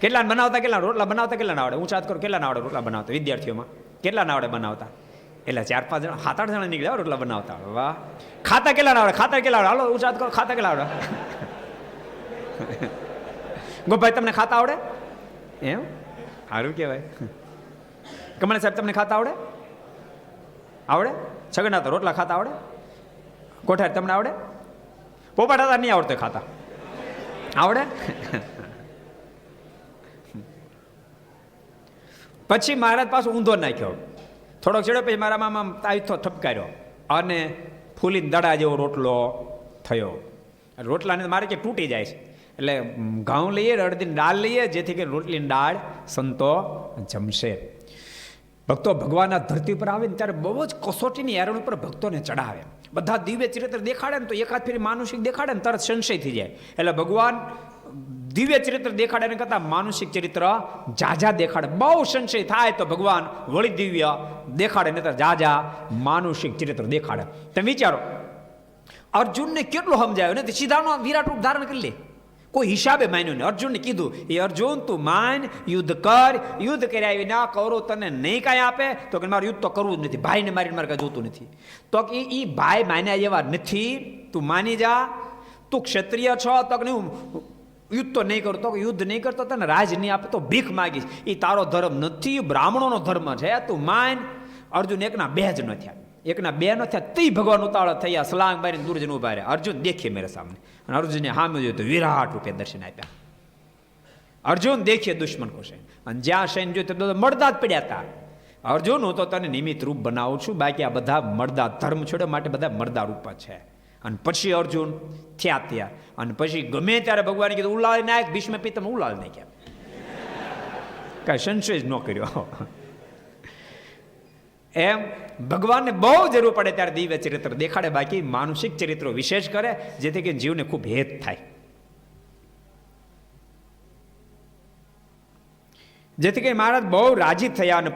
કેટલા બનાવતા, કેટલા રોટલા બનાવતા, કેટલા ના આવડે? ઊંચા હાથ કરો, કેટલા ના આવડે રોટલા બનાવતા વિદ્યાર્થીઓમાં? કેટલા ના આવડે બનાવતા? એટલે 4-5 જણા, 7-8 જણા નીકળ્યા રોટલા બનાવતા. વાહ. ખાતા કેટલા ના આવડે? ખાતા કેટલા આવડે? હાલો ઊંચા હાથ કરો, ખાતા કેટલા આવડે? ગોપાઈ તમને ખાતા આવડે? એમ સારું કહેવાય. કમળ સાહેબ તમને ખાતા આવડે? આવડે? છગનનાથ રોટલા ખાતા આવડે? કોઠાર તમને આવડે? પોપાટા નહીં આવડતો ખાતા આવડે? પછી મહારાજ પાછો ઊંધો નાખ્યો, થોડોક ચડ્યો, પછી મારા મામા તાવીથો ઠપકાર્યો અને ફૂલીને દડા જેવો રોટલો થયો. રોટલાને મારે કે તૂટી જાય છે, એટલે ઘઉં લઈએ, અડદીની દાળ લઈએ, જેથી કરીને રોટલીની દાળ સંતો જમશે. ભક્તો ભગવાનના ધરતી પર આવે ને ત્યારે બહુ જ કસોટીની એરણ ઉપર ભક્તોને ચડાવે. બધા દિવ્ય ચરિત્ર દેખાડે ને તો એકાદ ફેરી માનુષિક દેખાડે ને તરત સંશય થઈ જાય. એટલે ભગવાન દિવ્ય ચરિત્ર દેખાડે ને કરતા માનુષિક ચરિત્ર જાજા દેખાડે. બહુ સંશય થાય તો ભગવાન વળી દિવ્ય દેખાડે, ને તો જાજા માનુષિક ચરિત્ર દેખાડે. તમે વિચારો, અર્જુનને કેટલું સમજાયો ને, સીધાનો વિરાટ રૂપ ધારણ કરી લે. કોઈ હિસાબે માન્યો ને. અર્જુનને કીધું, એ અર્જુન તું માન, યુદ્ધ કર, યુદ્ધ કર્યા આવી ના કરો તને નહીં કાંઈ આપે, તો કે મારે યુદ્ધ તો કરવું જ નથી, ભાઈને મારીને મારે કાંઈ જોતું નથી. તો કે એ ભાઈ માન્યા જેવા નથી, તું માની જા, તું ક્ષત્રિય છો, તો કે હું યુદ્ધ તો નહીં કરું, તો યુદ્ધ નહીં કરતો તને રાજ નહીં આપે તો ભીખ માગીશ, એ તારો ધર્મ નથી, બ્રાહ્મણોનો ધર્મ છે, તું માન. અર્જુન એકના બે જ ન થયા, એકના બે ન થયા, તી ભગવાન ઉતાવળ થયા, સલાંગ મારીને દૂર જઈને ઉભા રહ્યા. અર્જુન દેખીએ મેરે સામને, અને અર્જુનને સામે જોયું તો વિરાટ રૂપે દર્શન આપ્યા. અર્જુન દેખીએ દુશ્મન કો સૈન, અને જ્યાં સૈન જોયું તો મળદા જ પડ્યા હતા. અર્જુન હું તો તને નિમિત્ત રૂપ બનાવું છું, બાકી આ બધા મળદા ધર્મ છોડ્યો માટે બધા મળદા રૂપ છે. અને પછી અર્જુન થયા ત્યાં, અને પછી ગમે ત્યારે ભગવાને કીધું ઉલાળી નાખ, ભીષ્મ પિત્તમ ઉલાળી નાખ્યા, કાંઈ સંશય જ ન કર્યો. એમ ભગવાનને બહુ જરૂર પડે ત્યારે દિવ્ય ચરિત્ર દેખાડે, બાકી માનસિક ચરિત્રો વિશેષ કરે, જેથી કે જીવને ખૂબ હેત થાય. જેથી કે મહારાજ બહુ રાજી થયા અને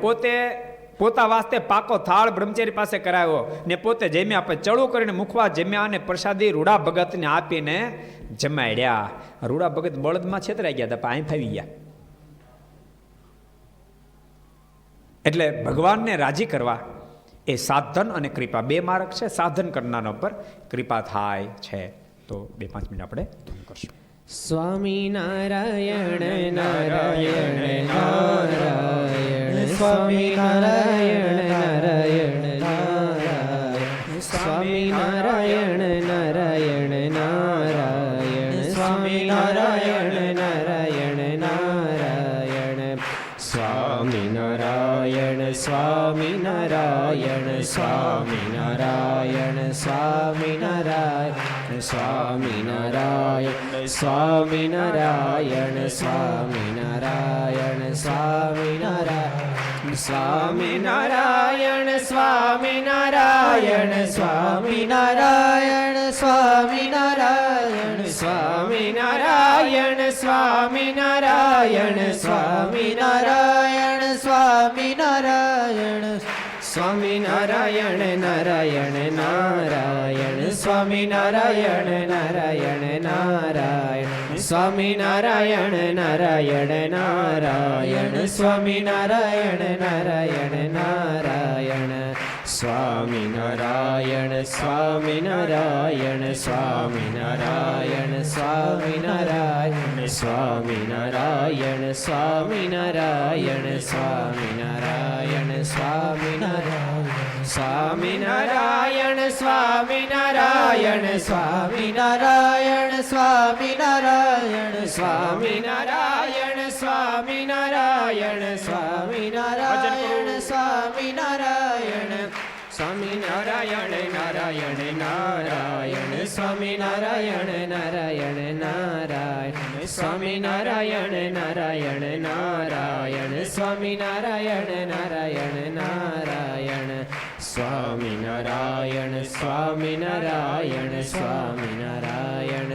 પોતા વાસ્તે પાકો થાળ બ્રહ્મચારી પાસે કરાવ્યો ને પોતે જમ્યા. આપણે ચડું કરીને મુખવા જમ્યા અને પ્રસાદી રૂડા ભગતને આપીને જમાડ્યા. રૂડા ભગત બળદમાં છેતરાઈ ગયા હતા, અહીં ફાવી ગયા. એટલે ભગવાનને રાજી કરવા એ સાધન અને કૃપા બે માર્ગ છે. સાધન કરનારના ઉપર કૃપા થાય છે. તો 2-5 મિનિટ આપણે ધૂન કરશું. સ્વામી નારાયણ નારાયણ નારાયણ, સ્વામી નારાયણ નારાયણ નારાયણ, સ્વામી નારાયણ નારાયણ નારાયણ, સ્વામી નારાયણ નારાયણ નારાયણ, સ્વામી નારાયણ સ્વામી નારાયણ સ્વામી નારાયણ સ્વામી નારાયણ સ્વામી નારાયણ સ્વામી નારાયણ સ્વામી નારાયણ સ્વામી નારાયણ સ્વામી નારાયણ સ્વામી નારાયણ સ્વામી નારાયણ સ્વામી નારાયણ સ્વામી નારાયણ સ્વામી નારાયણ સ્વામી નારાયણ સ્વામી નારાયણ સ્વામી નારાયણ નારાયણ નારાયણ સ્વામી નારાયણ નારાયણ નારાયણ સ્વામી નારાયણ નારાયણ નારાયણ સ્વામી નારાયણ નારાયણ નારાયણ સ્વામી નારાયણ સ્વામી નારાયણ સ્વામી નારાયણ સ્વામી નારાયણ સ્વામી નારાયણ સ્વામી નારાયણ સ્વામી નારાયણ સ્વામી નારાયણ સ્વામી નારાયણ સ્વામી નારાયણ સ્વામી નારાયણ સ્વામી નારાયણ સ્વામી નારાયણ સ્વામી નારાયણ સ્વામી નારાયણ સ્વામી નારાયણ સ્વામી નારાયણ નારાયણ નારાયણ સ્વામી નારાયણ નારાયણ નારાયણ સ્વામી નારાયણ નારાયણ નારાયણ સ્વામી નારાયણ નારાયણ નારાયણ સ્વામી નારાયણ સ્વામી નારાયણ સ્વામી નારાયણ